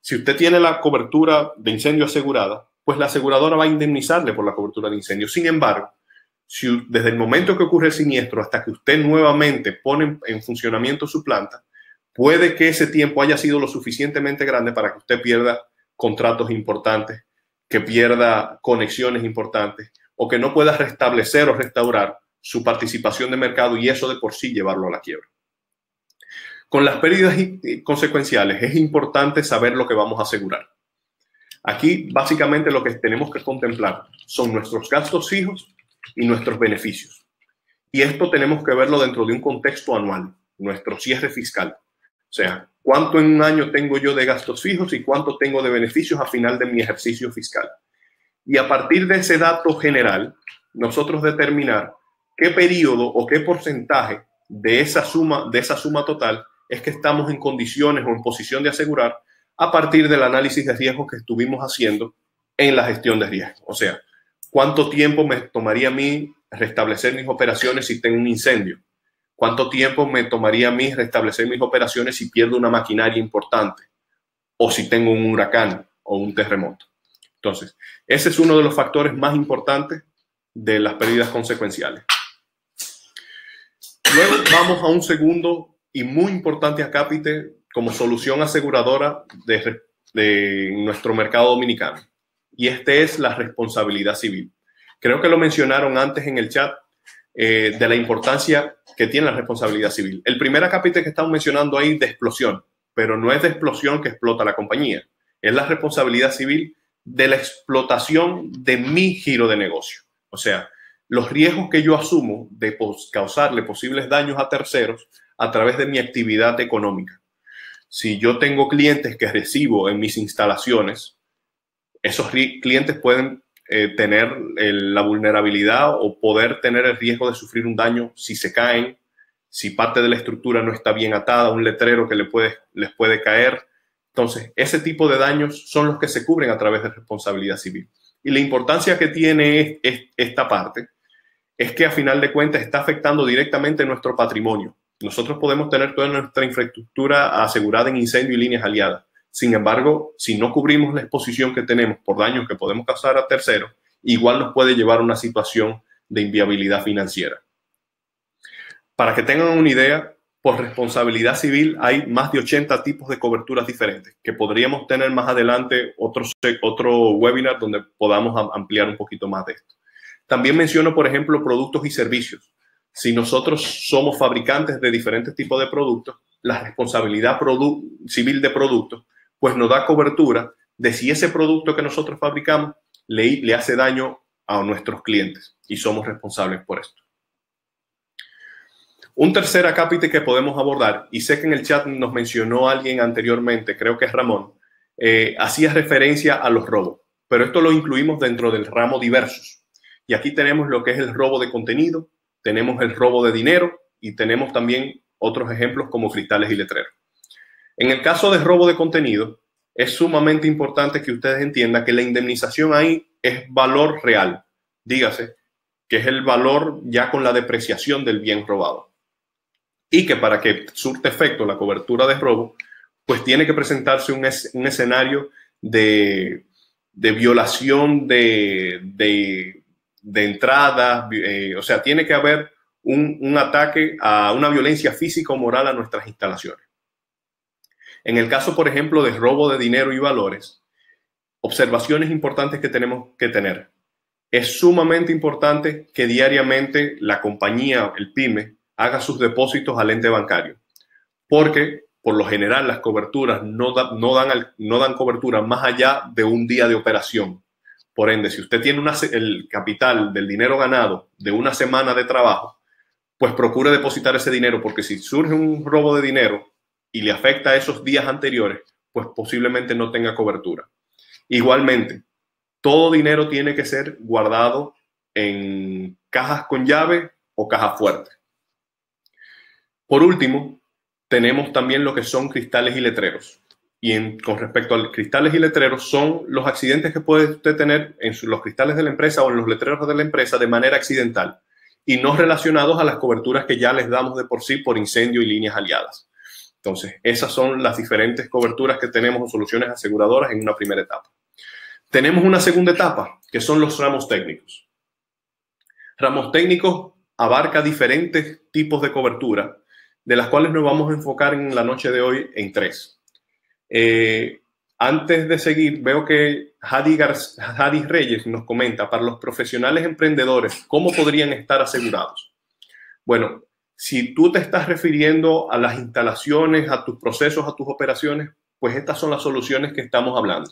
Si usted tiene la cobertura de incendio asegurada, pues la aseguradora va a indemnizarle por la cobertura de incendio. Sin embargo, si desde el momento que ocurre el siniestro hasta que usted nuevamente pone en funcionamiento su planta, puede que ese tiempo haya sido lo suficientemente grande para que usted pierda contratos importantes, que pierda conexiones importantes o que no pueda restablecer o restaurar su participación de mercado, y eso de por sí llevarlo a la quiebra. Con las pérdidas consecuenciales es importante saber lo que vamos a asegurar. Aquí básicamente lo que tenemos que contemplar son nuestros gastos fijos y nuestros beneficios. Y esto tenemos que verlo dentro de un contexto anual, nuestro cierre fiscal. O sea, cuánto en un año tengo yo de gastos fijos y cuánto tengo de beneficios a final de mi ejercicio fiscal. Y a partir de ese dato general, nosotros determinar qué periodo o qué porcentaje de esa suma total es que estamos en condiciones o en posición de asegurar a partir del análisis de riesgos que estuvimos haciendo en la gestión de riesgo. O sea, ¿cuánto tiempo me tomaría a mí restablecer mis operaciones si tengo un incendio? ¿Cuánto tiempo me tomaría a mí restablecer mis operaciones si pierdo una maquinaria importante? O si tengo un huracán o un terremoto. Entonces, ese es uno de los factores más importantes de las pérdidas consecuenciales. Luego vamos a un segundo y muy importante acápite como solución aseguradora de nuestro mercado dominicano. Y este es la responsabilidad civil. Creo que lo mencionaron antes en el chat de la importancia que tiene la responsabilidad civil. El primer acápite que estamos mencionando ahí de explosión, pero no es de explosión que explota la compañía. Es la responsabilidad civil de la explotación de mi giro de negocio. O sea, los riesgos que yo asumo de causarle posibles daños a terceros a través de mi actividad económica. Si yo tengo clientes que recibo en mis instalaciones, esos clientes pueden tener la vulnerabilidad o poder tener el riesgo de sufrir un daño si se caen, si parte de la estructura no está bien atada, un letrero que les puede caer. Entonces, ese tipo de daños son los que se cubren a través de responsabilidad civil. Y la importancia que tiene esta parte es que a final de cuentas está afectando directamente nuestro patrimonio. Nosotros podemos tener toda nuestra infraestructura asegurada en incendio y líneas aliadas. Sin embargo, si no cubrimos la exposición que tenemos por daños que podemos causar a terceros, igual nos puede llevar a una situación de inviabilidad financiera. Para que tengan una idea, por responsabilidad civil hay más de 80 tipos de coberturas diferentes, que podríamos tener más adelante otro webinar donde podamos ampliar un poquito más de esto. También menciono, por ejemplo, productos y servicios. Si nosotros somos fabricantes de diferentes tipos de productos, la responsabilidad civil de productos pues nos da cobertura de si ese producto que nosotros fabricamos le hace daño a nuestros clientes y somos responsables por esto. Un tercer acápite que podemos abordar, y sé que en el chat nos mencionó alguien anteriormente, creo que es Ramón, hacía referencia a los robos, pero esto lo incluimos dentro del ramo diversos. Y aquí tenemos lo que es el robo de contenido, tenemos el robo de dinero y tenemos también otros ejemplos como cristales y letreros. En el caso de robo de contenido, es sumamente importante que ustedes entiendan que la indemnización ahí es valor real. Dígase que es el valor ya con la depreciación del bien robado. Y que para que surte efecto la cobertura de robo, pues tiene que presentarse un escenario de violación de entrada, o sea, tiene que haber un ataque a una violencia física o moral a nuestras instalaciones. En el caso, por ejemplo, de robo de dinero y valores, observaciones importantes que tenemos que tener. Es sumamente importante que diariamente la compañía, el PYME, haga sus depósitos al ente bancario, porque por lo general las coberturas no dan cobertura más allá de un día de operación. Por ende, si usted tiene el capital del dinero ganado de una semana de trabajo, pues procure depositar ese dinero, porque si surge un robo de dinero y le afecta a esos días anteriores, pues posiblemente no tenga cobertura. Igualmente, todo dinero tiene que ser guardado en cajas con llave o cajas fuertes. Por último, tenemos también lo que son cristales y letreros. Y con respecto a los cristales y letreros, son los accidentes que puede usted tener en los cristales de la empresa o en los letreros de la empresa de manera accidental y no relacionados a las coberturas que ya les damos de por sí por incendio y líneas aliadas. Entonces, esas son las diferentes coberturas que tenemos o soluciones aseguradoras en una primera etapa. Tenemos una segunda etapa, que son los ramos técnicos. Ramos técnicos abarca diferentes tipos de cobertura, de las cuales nos vamos a enfocar en la noche de hoy en 3. Antes de seguir, veo que Hadi Reyes nos comenta, para los profesionales emprendedores, ¿cómo podrían estar asegurados? Bueno, si tú te estás refiriendo a las instalaciones, a tus procesos, a tus operaciones, pues estas son las soluciones que estamos hablando.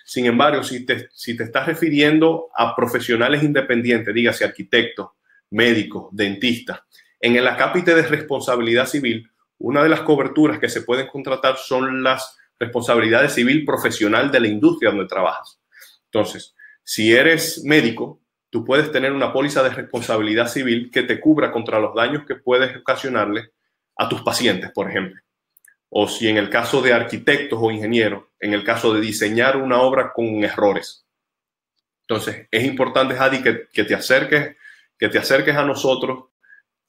Sin embargo, si te estás refiriendo a profesionales independientes, dígase arquitectos, médicos, dentistas, en el acápite de responsabilidad civil, una de las coberturas que se pueden contratar son las responsabilidades civil profesional de la industria donde trabajas. Entonces, si eres médico, tú puedes tener una póliza de responsabilidad civil que te cubra contra los daños que puedes ocasionarle a tus pacientes, por ejemplo. O si en el caso de arquitectos o ingenieros, en el caso de diseñar una obra con errores. Entonces, es importante, Hadi, que te acerques a nosotros,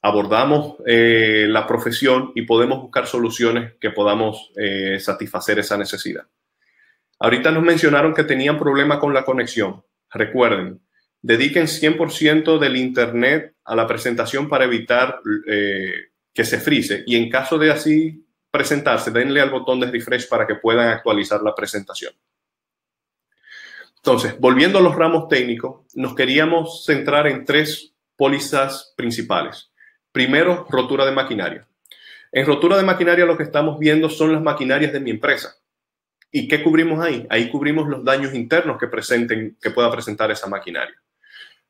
abordamos la profesión y podemos buscar soluciones que podamos satisfacer esa necesidad. Ahorita nos mencionaron que tenían problema con la conexión. Recuerden, dediquen 100% del internet a la presentación para evitar que se frise, y en caso de así presentarse, denle al botón de refresh para que puedan actualizar la presentación. Entonces, volviendo a los ramos técnicos, nos queríamos centrar en 3 pólizas principales. Primero, rotura de maquinaria. En rotura de maquinaria lo que estamos viendo son las maquinarias de mi empresa. ¿Y qué cubrimos ahí? Ahí cubrimos los daños internos que pueda presentar esa maquinaria.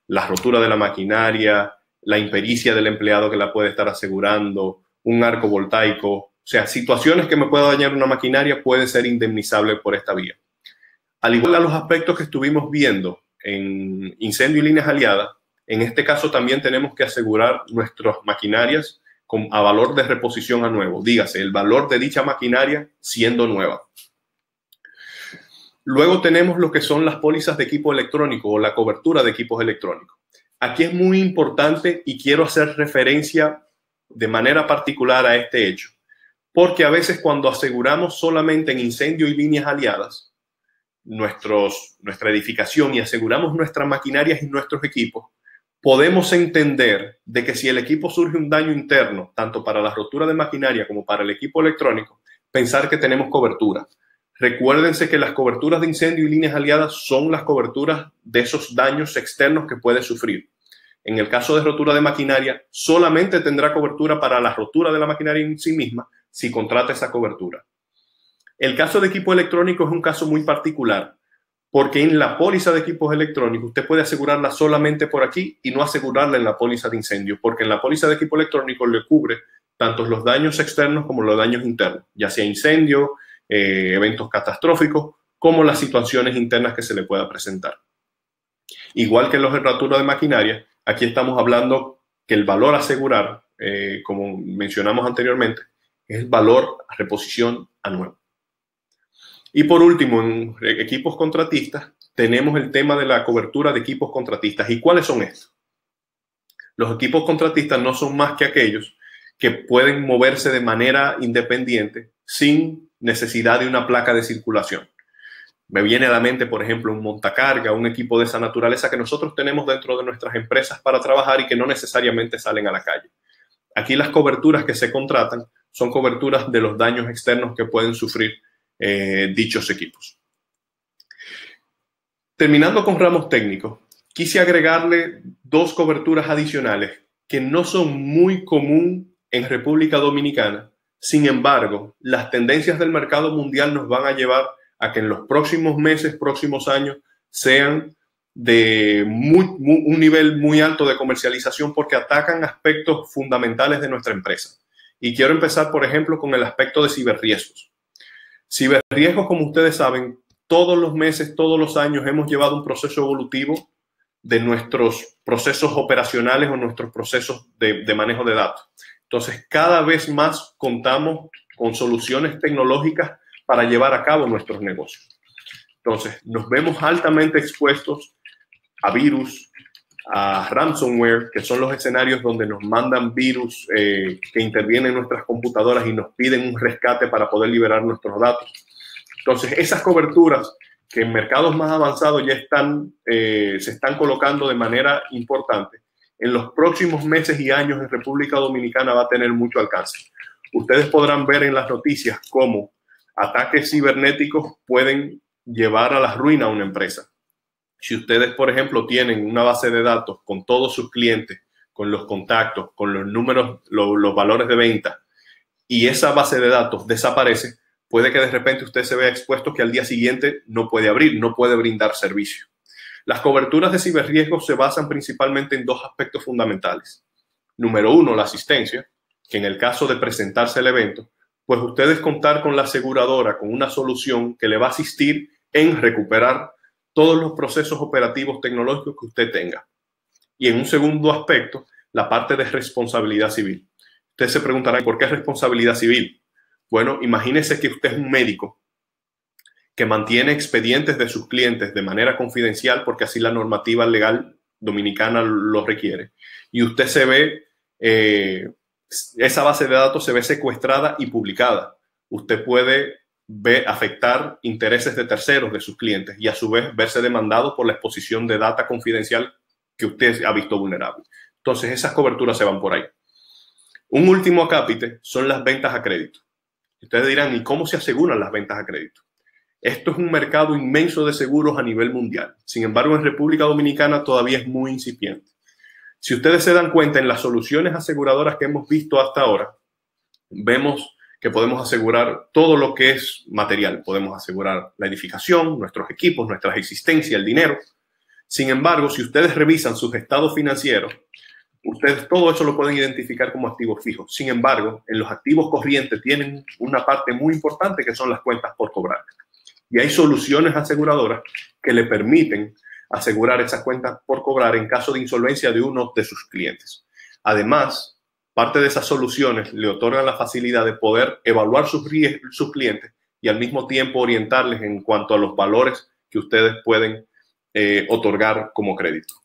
La rotura de la maquinaria, la impericia del empleado que la puede estar asegurando, un arco voltaico, o sea, situaciones que me pueda dañar una maquinaria puede ser indemnizable por esta vía. Al igual a los aspectos que estuvimos viendo en incendio y líneas aliadas, en este caso también tenemos que asegurar nuestras maquinarias a valor de reposición a nuevo. Dígase, el valor de dicha maquinaria siendo nueva. Luego tenemos lo que son las pólizas de equipo electrónico o la cobertura de equipos electrónicos. Aquí es muy importante y quiero hacer referencia de manera particular a este hecho, porque a veces cuando aseguramos solamente en incendio y líneas aliadas nuestra edificación y aseguramos nuestras maquinarias y nuestros equipos, podemos entender de que si el equipo surge un daño interno, tanto para la rotura de maquinaria como para el equipo electrónico, pensar que tenemos cobertura. Recuérdense que las coberturas de incendio y líneas aliadas son las coberturas de esos daños externos que puede sufrir. En el caso de rotura de maquinaria, solamente tendrá cobertura para la rotura de la maquinaria en sí misma si contrata esa cobertura. El caso de equipo electrónico es un caso muy particular, porque en la póliza de equipos electrónicos usted puede asegurarla solamente por aquí y no asegurarla en la póliza de incendio, porque en la póliza de equipo electrónico le cubre tanto los daños externos como los daños internos, ya sea incendio, eventos catastróficos, como las situaciones internas que se le pueda presentar. Igual que en los de rotura de maquinaria, aquí estamos hablando que el valor a asegurar, como mencionamos anteriormente, es el valor a reposición a nuevo. Y por último, en equipos contratistas, tenemos el tema de la cobertura de equipos contratistas. ¿Y cuáles son estos? Los equipos contratistas no son más que aquellos que pueden moverse de manera independiente sin necesidad de una placa de circulación. Me viene a la mente, por ejemplo, un montacarga, un equipo de esa naturaleza que nosotros tenemos dentro de nuestras empresas para trabajar y que no necesariamente salen a la calle. Aquí las coberturas que se contratan son coberturas de los daños externos que pueden sufrir dichos equipos. Terminando con ramos técnicos, quise agregarle 2 coberturas adicionales que no son muy común en República Dominicana. Sin embargo, las tendencias del mercado mundial nos van a llevar a que en los próximos meses, próximos años, sean de un nivel muy alto de comercialización porque atacan aspectos fundamentales de nuestra empresa. Y quiero empezar, por ejemplo, con el aspecto de ciberriesgos. Ciberriesgos, como ustedes saben, todos los meses, todos los años hemos llevado un proceso evolutivo de nuestros procesos operacionales o nuestros procesos de manejo de datos. Entonces, cada vez más contamos con soluciones tecnológicas para llevar a cabo nuestros negocios. Entonces, nos vemos altamente expuestos a virus, a ransomware, que son los escenarios donde nos mandan virus que intervienen en nuestras computadoras y nos piden un rescate para poder liberar nuestros datos. Entonces, esas coberturas que en mercados más avanzados ya se están colocando de manera importante, en los próximos meses y años en República Dominicana va a tener mucho alcance. Ustedes podrán ver en las noticias cómo ataques cibernéticos pueden llevar a la ruina a una empresa. Si ustedes, por ejemplo, tienen una base de datos con todos sus clientes, con los contactos, con los números, los valores de venta, y esa base de datos desaparece, puede que de repente usted se vea expuesto que al día siguiente no puede abrir, no puede brindar servicio. Las coberturas de ciberriesgos se basan principalmente en dos aspectos fundamentales. Número uno, la asistencia, que en el caso de presentarse el evento, pues ustedes contar con la aseguradora, con una solución que le va a asistir en recuperar todos los procesos operativos tecnológicos que usted tenga. Y en un segundo aspecto, la parte de responsabilidad civil. Ustedes se preguntarán, ¿por qué responsabilidad civil? Bueno, imagínese que usted es un médico que mantiene expedientes de sus clientes de manera confidencial porque así la normativa legal dominicana lo requiere. Y usted se ve, esa base de datos se ve secuestrada y publicada. Usted puede afectar intereses de terceros de sus clientes y a su vez verse demandado por la exposición de data confidencial que usted ha visto vulnerable. Entonces esas coberturas se van por ahí. Un último acápite son las ventas a crédito. Ustedes dirán, ¿y cómo se aseguran las ventas a crédito? Esto es un mercado inmenso de seguros a nivel mundial. Sin embargo, en República Dominicana todavía es muy incipiente. Si ustedes se dan cuenta en las soluciones aseguradoras que hemos visto hasta ahora, vemos que podemos asegurar todo lo que es material. Podemos asegurar la edificación, nuestros equipos, nuestras existencias, el dinero. Sin embargo, si ustedes revisan sus estados financieros, ustedes todo eso lo pueden identificar como activos fijos. Sin embargo, en los activos corrientes tienen una parte muy importante que son las cuentas por cobrar. Y hay soluciones aseguradoras que le permiten asegurar esas cuentas por cobrar en caso de insolvencia de uno de sus clientes. Además, parte de esas soluciones le otorgan la facilidad de poder evaluar sus clientes y al mismo tiempo orientarles en cuanto a los valores que ustedes pueden otorgar como crédito.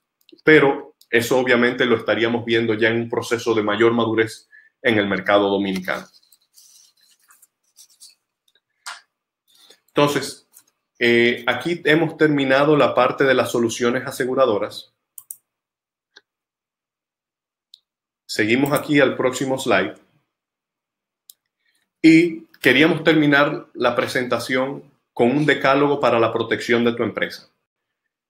Pero eso obviamente lo estaríamos viendo ya en un proceso de mayor madurez en el mercado dominicano. Entonces, aquí hemos terminado la parte de las soluciones aseguradoras. Seguimos aquí al próximo slide. Y queríamos terminar la presentación con un decálogo para la protección de tu empresa.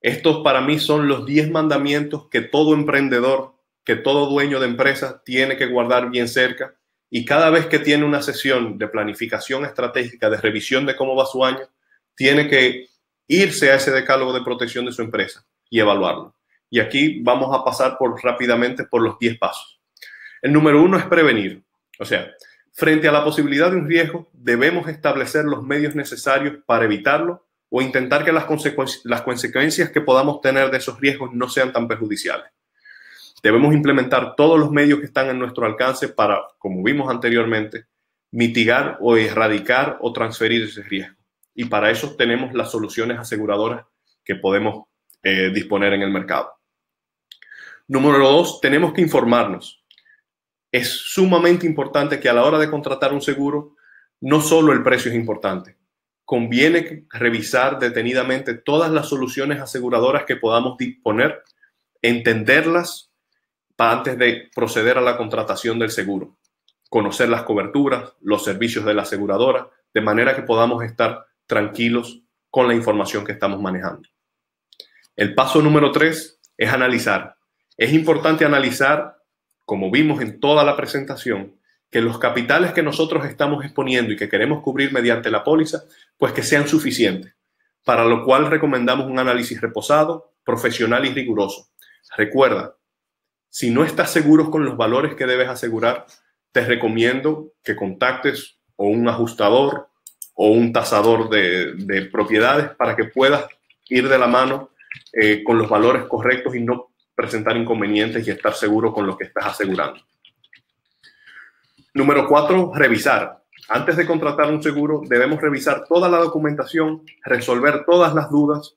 Estos para mí son los 10 mandamientos que todo emprendedor, que todo dueño de empresa tiene que guardar bien cerca. Y cada vez que tiene una sesión de planificación estratégica, de revisión de cómo va su año, tiene que irse a ese decálogo de protección de su empresa y evaluarlo. Y aquí vamos a pasar rápidamente por los 10 pasos. El número 1 es prevenir. O sea, frente a la posibilidad de un riesgo, debemos establecer los medios necesarios para evitarlo o intentar que las consecuencias que podamos tener de esos riesgos no sean tan perjudiciales. Debemos implementar todos los medios que están en nuestro alcance para, como vimos anteriormente, mitigar o erradicar o transferir ese riesgo. Y para eso tenemos las soluciones aseguradoras que podemos disponer en el mercado. Número 2, tenemos que informarnos. Es sumamente importante que a la hora de contratar un seguro, no solo el precio es importante. Conviene revisar detenidamente todas las soluciones aseguradoras que podamos disponer, entenderlas antes de proceder a la contratación del seguro, conocer las coberturas, los servicios de la aseguradora, de manera que podamos estar tranquilos con la información que estamos manejando. El paso número 3 es analizar. Es importante analizar, como vimos en toda la presentación, que los capitales que nosotros estamos exponiendo y que queremos cubrir mediante la póliza, pues que sean suficientes, para lo cual recomendamos un análisis reposado, profesional y riguroso. Recuerda, si no estás seguro con los valores que debes asegurar, te recomiendo que contactes o un ajustador o un tasador de propiedades para que puedas ir de la mano con los valores correctos y no presentar inconvenientes y estar seguro con lo que estás asegurando. Número 4, revisar. Antes de contratar un seguro, debemos revisar toda la documentación, resolver todas las dudas,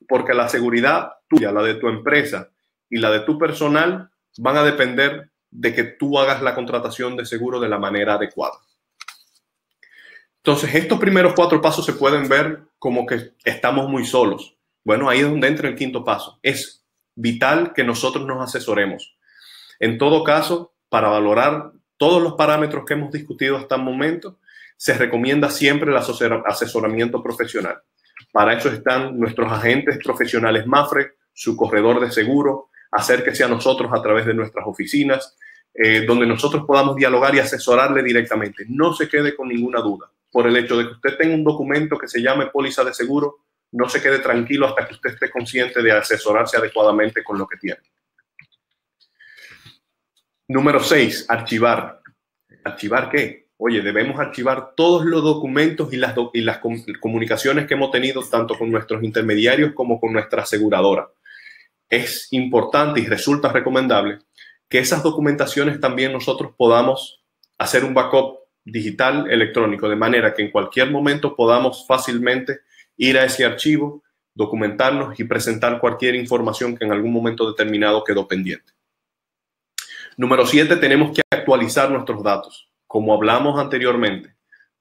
porque la seguridad tuya, la de tu empresa y la de tu personal van a depender de que tú hagas la contratación de seguro de la manera adecuada. Entonces, estos primeros 4 pasos se pueden ver como que estamos muy solos. Bueno, ahí es donde entra el 5º paso. Es vital que nosotros nos asesoremos. En todo caso, para valorar todos los parámetros que hemos discutido hasta el momento, se recomienda siempre el asesoramiento profesional. Para eso están nuestros agentes profesionales MAPFRE, su corredor de seguro. Acérquese a nosotros a través de nuestras oficinas, donde nosotros podamos dialogar y asesorarle directamente. No se quede con ninguna duda. por el hecho de que usted tenga un documento que se llame póliza de seguro, no se quede tranquilo hasta que usted esté consciente de asesorarse adecuadamente con lo que tiene. Número 6, archivar. ¿Archivar qué? Oye, debemos archivar todos los documentos y las comunicaciones que hemos tenido tanto con nuestros intermediarios como con nuestra aseguradora. Es importante y resulta recomendable que esas documentaciones también nosotros podamos hacer un backup digital electrónico, de manera que en cualquier momento podamos fácilmente ir a ese archivo, documentarnos y presentar cualquier información que en algún momento determinado quedó pendiente. Número 7, tenemos que actualizar nuestros datos. Como hablamos anteriormente,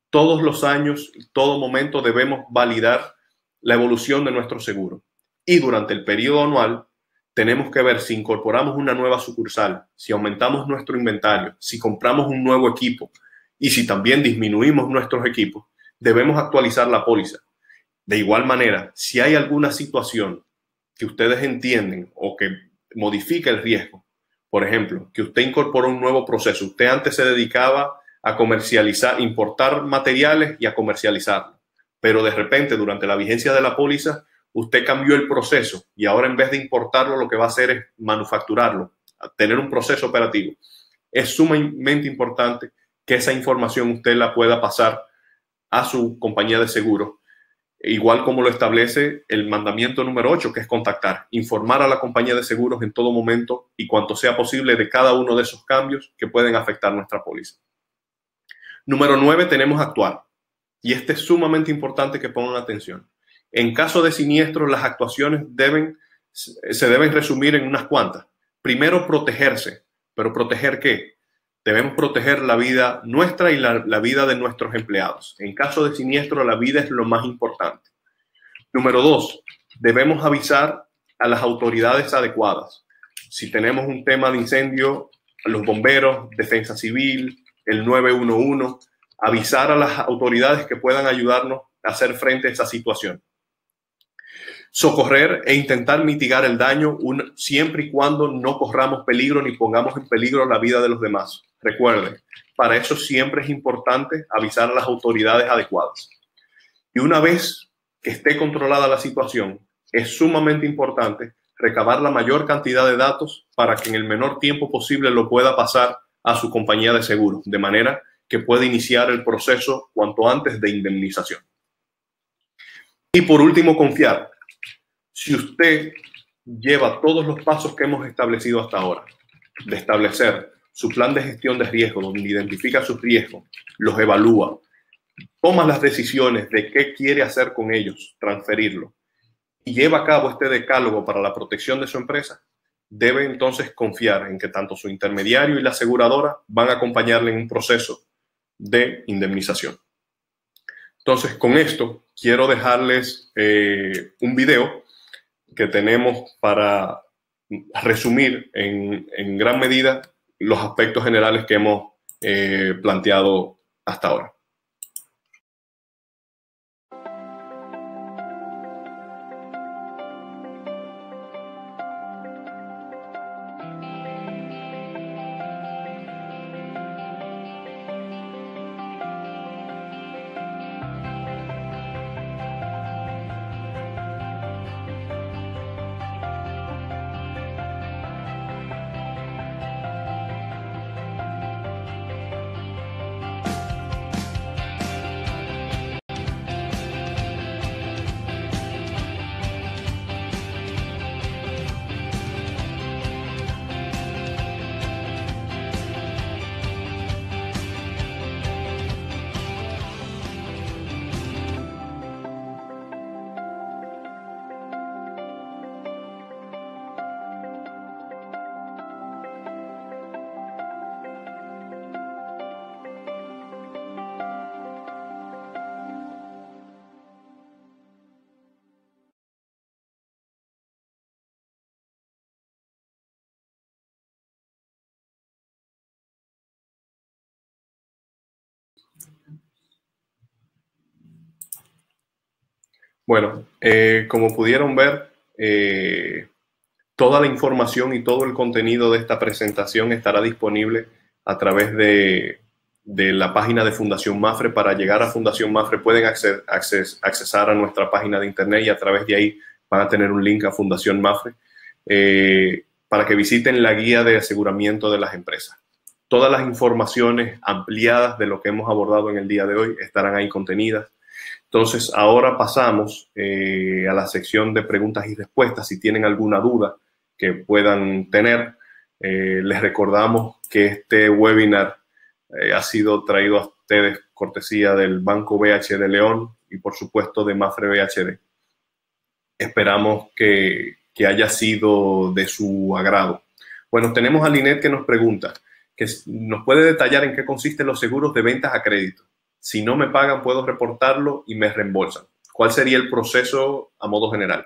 todos los años, en todo momento debemos validar la evolución de nuestro seguro. Y durante el periodo anual tenemos que ver si incorporamos una nueva sucursal, si aumentamos nuestro inventario, si compramos un nuevo equipo y si también disminuimos nuestros equipos, debemos actualizar la póliza. De igual manera, si hay alguna situación que ustedes entienden o que modifica el riesgo, por ejemplo, que usted incorporó un nuevo proceso, usted antes se dedicaba a comercializar, importar materiales y a comercializarlos, pero de repente durante la vigencia de la póliza usted cambió el proceso y ahora en vez de importarlo lo que va a hacer es manufacturarlo, tener un proceso operativo. Es sumamente importante que esa información usted la pueda pasar a su compañía de seguros, igual como lo establece el mandamiento número 8, que es contactar, informar a la compañía de seguros en todo momento y cuanto sea posible de cada uno de esos cambios que pueden afectar nuestra póliza. Número 9, tenemos actuar. Y este es sumamente importante que pongan atención. En caso de siniestros, las actuaciones se deben resumir en unas cuantas. Primero, protegerse. ¿Pero proteger qué? Debemos proteger la vida nuestra y la vida de nuestros empleados. En caso de siniestro, la vida es lo más importante. Número 2, debemos avisar a las autoridades adecuadas. Si tenemos un tema de incendio, a los bomberos, defensa civil, el 911, avisar a las autoridades que puedan ayudarnos a hacer frente a esa situación. Socorrer e intentar mitigar el daño siempre y cuando no corramos peligro ni pongamos en peligro la vida de los demás. Recuerden, para eso siempre es importante avisar a las autoridades adecuadas. Y una vez que esté controlada la situación, es sumamente importante recabar la mayor cantidad de datos para que en el menor tiempo posible lo pueda pasar a su compañía de seguros, de manera que pueda iniciar el proceso cuanto antes de indemnización. Y por último, confiar. Si usted lleva todos los pasos que hemos establecido hasta ahora, de establecer su plan de gestión de riesgo, donde identifica sus riesgos, los evalúa, toma las decisiones de qué quiere hacer con ellos, transferirlo, y lleva a cabo este decálogo para la protección de su empresa, debe entonces confiar en que tanto su intermediario y la aseguradora van a acompañarle en un proceso de indemnización. Entonces, con esto quiero dejarles un video que tenemos para resumir en gran medida los aspectos generales que hemos planteado hasta ahora. Bueno, como pudieron ver, toda la información y todo el contenido de esta presentación estará disponible a través de de la página de Fundación Mapfre. Para llegar a Fundación Mapfre pueden accesar a nuestra página de internet y a través de ahí van a tener un link a Fundación Mapfre para que visiten la guía de aseguramiento de las empresas. Todas las informaciones ampliadas de lo que hemos abordado en el día de hoy estarán ahí contenidas. Entonces, ahora pasamos a la sección de preguntas y respuestas. Si tienen alguna duda que puedan tener, les recordamos que este webinar ha sido traído a ustedes cortesía del Banco BHD de León y, por supuesto, de Mapfre BHD. Esperamos que haya sido de su agrado. Bueno, tenemos a Linet que nos pregunta, que nos puede detallar en qué consisten los seguros de ventas a crédito. Si no me pagan, puedo reportarlo y me reembolsan. ¿Cuál sería el proceso a modo general?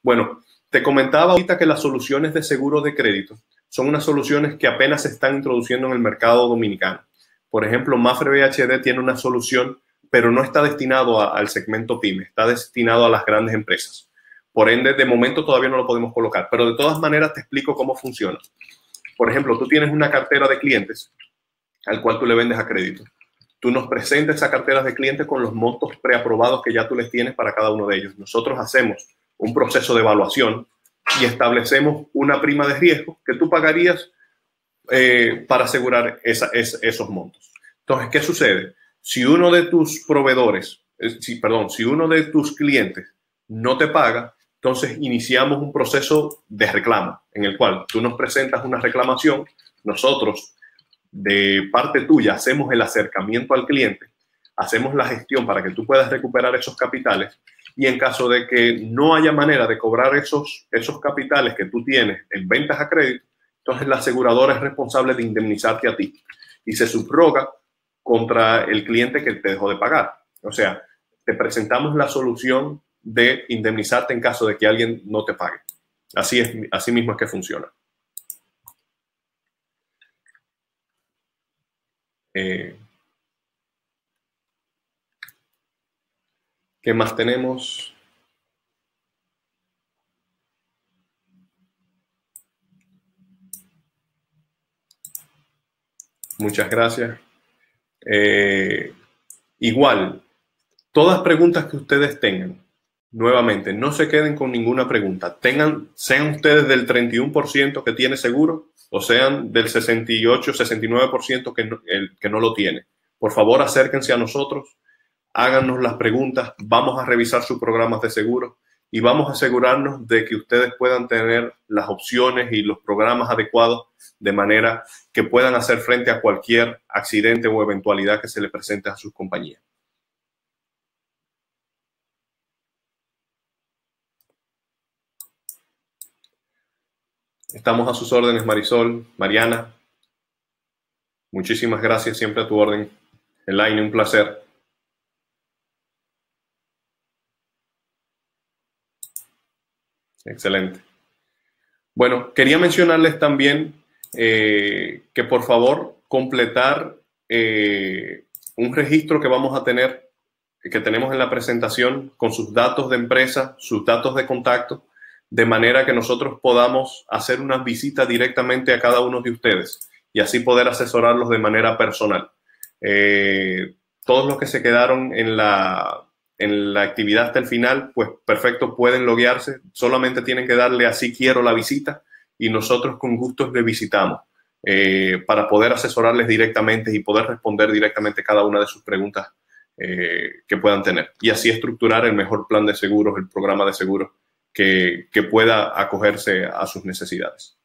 Bueno, te comentaba ahorita que las soluciones de seguro de crédito son unas soluciones que apenas se están introduciendo en el mercado dominicano. Por ejemplo, Mapfre BHD tiene una solución, pero no está destinado al segmento PYME, está destinado a las grandes empresas. Por ende, de momento todavía no lo podemos colocar, pero de todas maneras te explico cómo funciona. Por ejemplo, tú tienes una cartera de clientes al cual tú le vendes a crédito. Tú nos presentas esa cartera de clientes con los montos preaprobados que ya tú les tienes para cada uno de ellos. Nosotros hacemos un proceso de evaluación y establecemos una prima de riesgo que tú pagarías para asegurar esos montos. Entonces, ¿qué sucede? Si uno de tus proveedores, si uno de tus clientes no te paga, entonces iniciamos un proceso de reclamo en el cual tú nos presentas una reclamación, nosotros de parte tuya hacemos el acercamiento al cliente, hacemos la gestión para que tú puedas recuperar esos capitales y en caso de que no haya manera de cobrar esos capitales que tú tienes en ventas a crédito, entonces la aseguradora es responsable de indemnizarte a ti y se subroga contra el cliente que te dejó de pagar. O sea, te presentamos la solución de indemnizarte en caso de que alguien no te pague. Así mismo es que funciona. ¿Qué más tenemos? Muchas gracias. Igual, todas preguntas que ustedes tengan, nuevamente, no se queden con ninguna pregunta. Sean ustedes del 31% que tiene seguro o sean del 68, 69% que no lo tiene. Por favor, acérquense a nosotros, háganos las preguntas, vamos a revisar sus programas de seguro y vamos a asegurarnos de que ustedes puedan tener las opciones y los programas adecuados de manera que puedan hacer frente a cualquier accidente o eventualidad que se le presente a sus compañías. Estamos a sus órdenes, Marisol, Mariana. Muchísimas gracias, siempre a tu orden. Elaine, un placer. Excelente. Bueno, quería mencionarles también que por favor completar un registro que vamos a tener, que tenemos en la presentación con sus datos de empresa, sus datos de contacto, de manera que nosotros podamos hacer una visita directamente a cada uno de ustedes y así poder asesorarlos de manera personal. Todos los que se quedaron en la actividad hasta el final, pues perfecto, pueden loguearse, solamente tienen que darle a sí quiero la visita y nosotros con gusto les visitamos para poder asesorarles directamente y poder responder directamente cada una de sus preguntas que puedan tener y así estructurar el mejor plan de seguros, el programa de seguros que pueda acogerse a sus necesidades.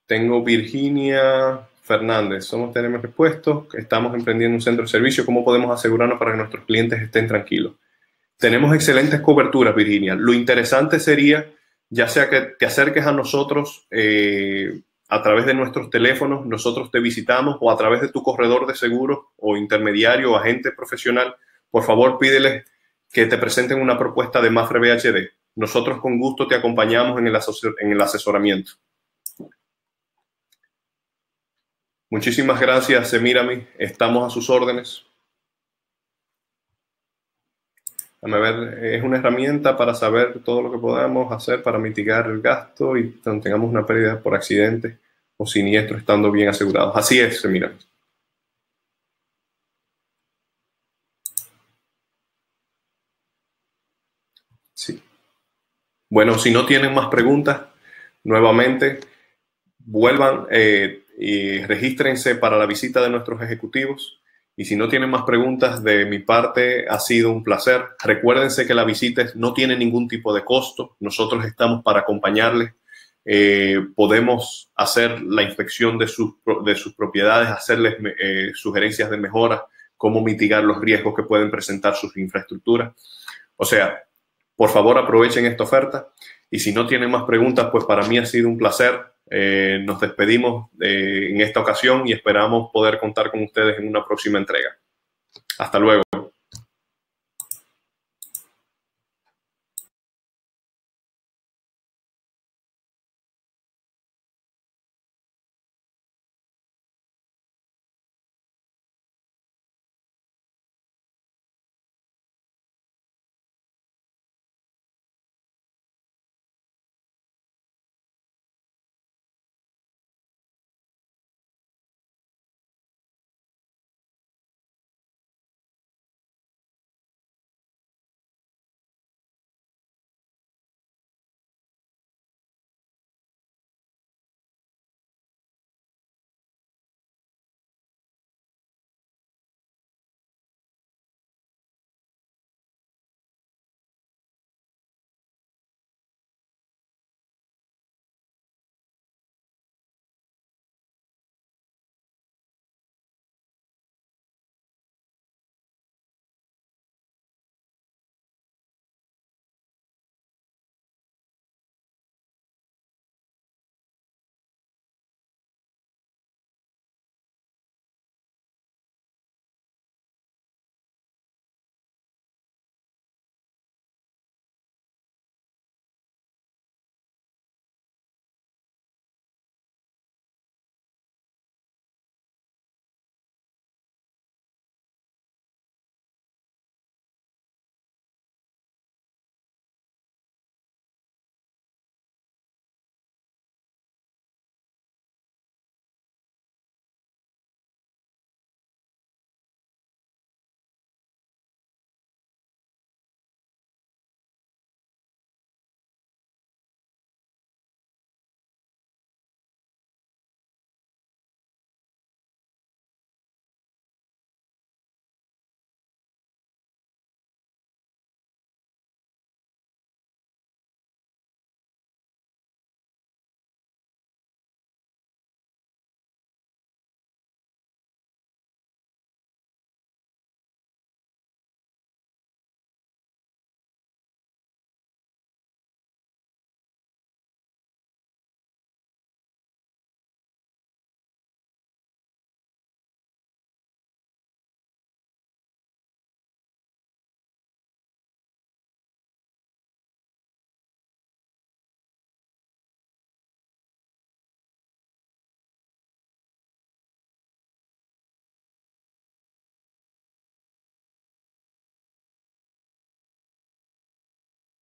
Tengo Virginia Fernández. Tenemos repuestos, estamos emprendiendo un centro de servicio. ¿Cómo podemos asegurarnos para que nuestros clientes estén tranquilos? Tenemos excelentes coberturas, Virginia. Lo interesante sería, ya sea que te acerques a nosotros a través de nuestros teléfonos, nosotros te visitamos o a través de tu corredor de seguros o intermediario o agente profesional, por favor pídeles que te presenten una propuesta de Mapfre BHD. Nosotros con gusto te acompañamos en el asesoramiento. Muchísimas gracias, Semírami. Estamos a sus órdenes. Déjame ver, es una herramienta para saber todo lo que podamos hacer para mitigar el gasto y tengamos una pérdida por accidente o siniestro estando bien asegurados. Así es, mira. Sí. Bueno, si no tienen más preguntas, nuevamente vuelvan y regístrense para la visita de nuestros ejecutivos. Y si no tienen más preguntas, de mi parte ha sido un placer. Recuérdense que la visita no tiene ningún tipo de costo. Nosotros estamos para acompañarles. Podemos hacer la inspección de sus propiedades, hacerles sugerencias de mejora, cómo mitigar los riesgos que pueden presentar sus infraestructuras. O sea, por favor, aprovechen esta oferta. Y si no tienen más preguntas, pues para mí ha sido un placer. Nos despedimos en esta ocasión y esperamos poder contar con ustedes en una próxima entrega. Hasta luego.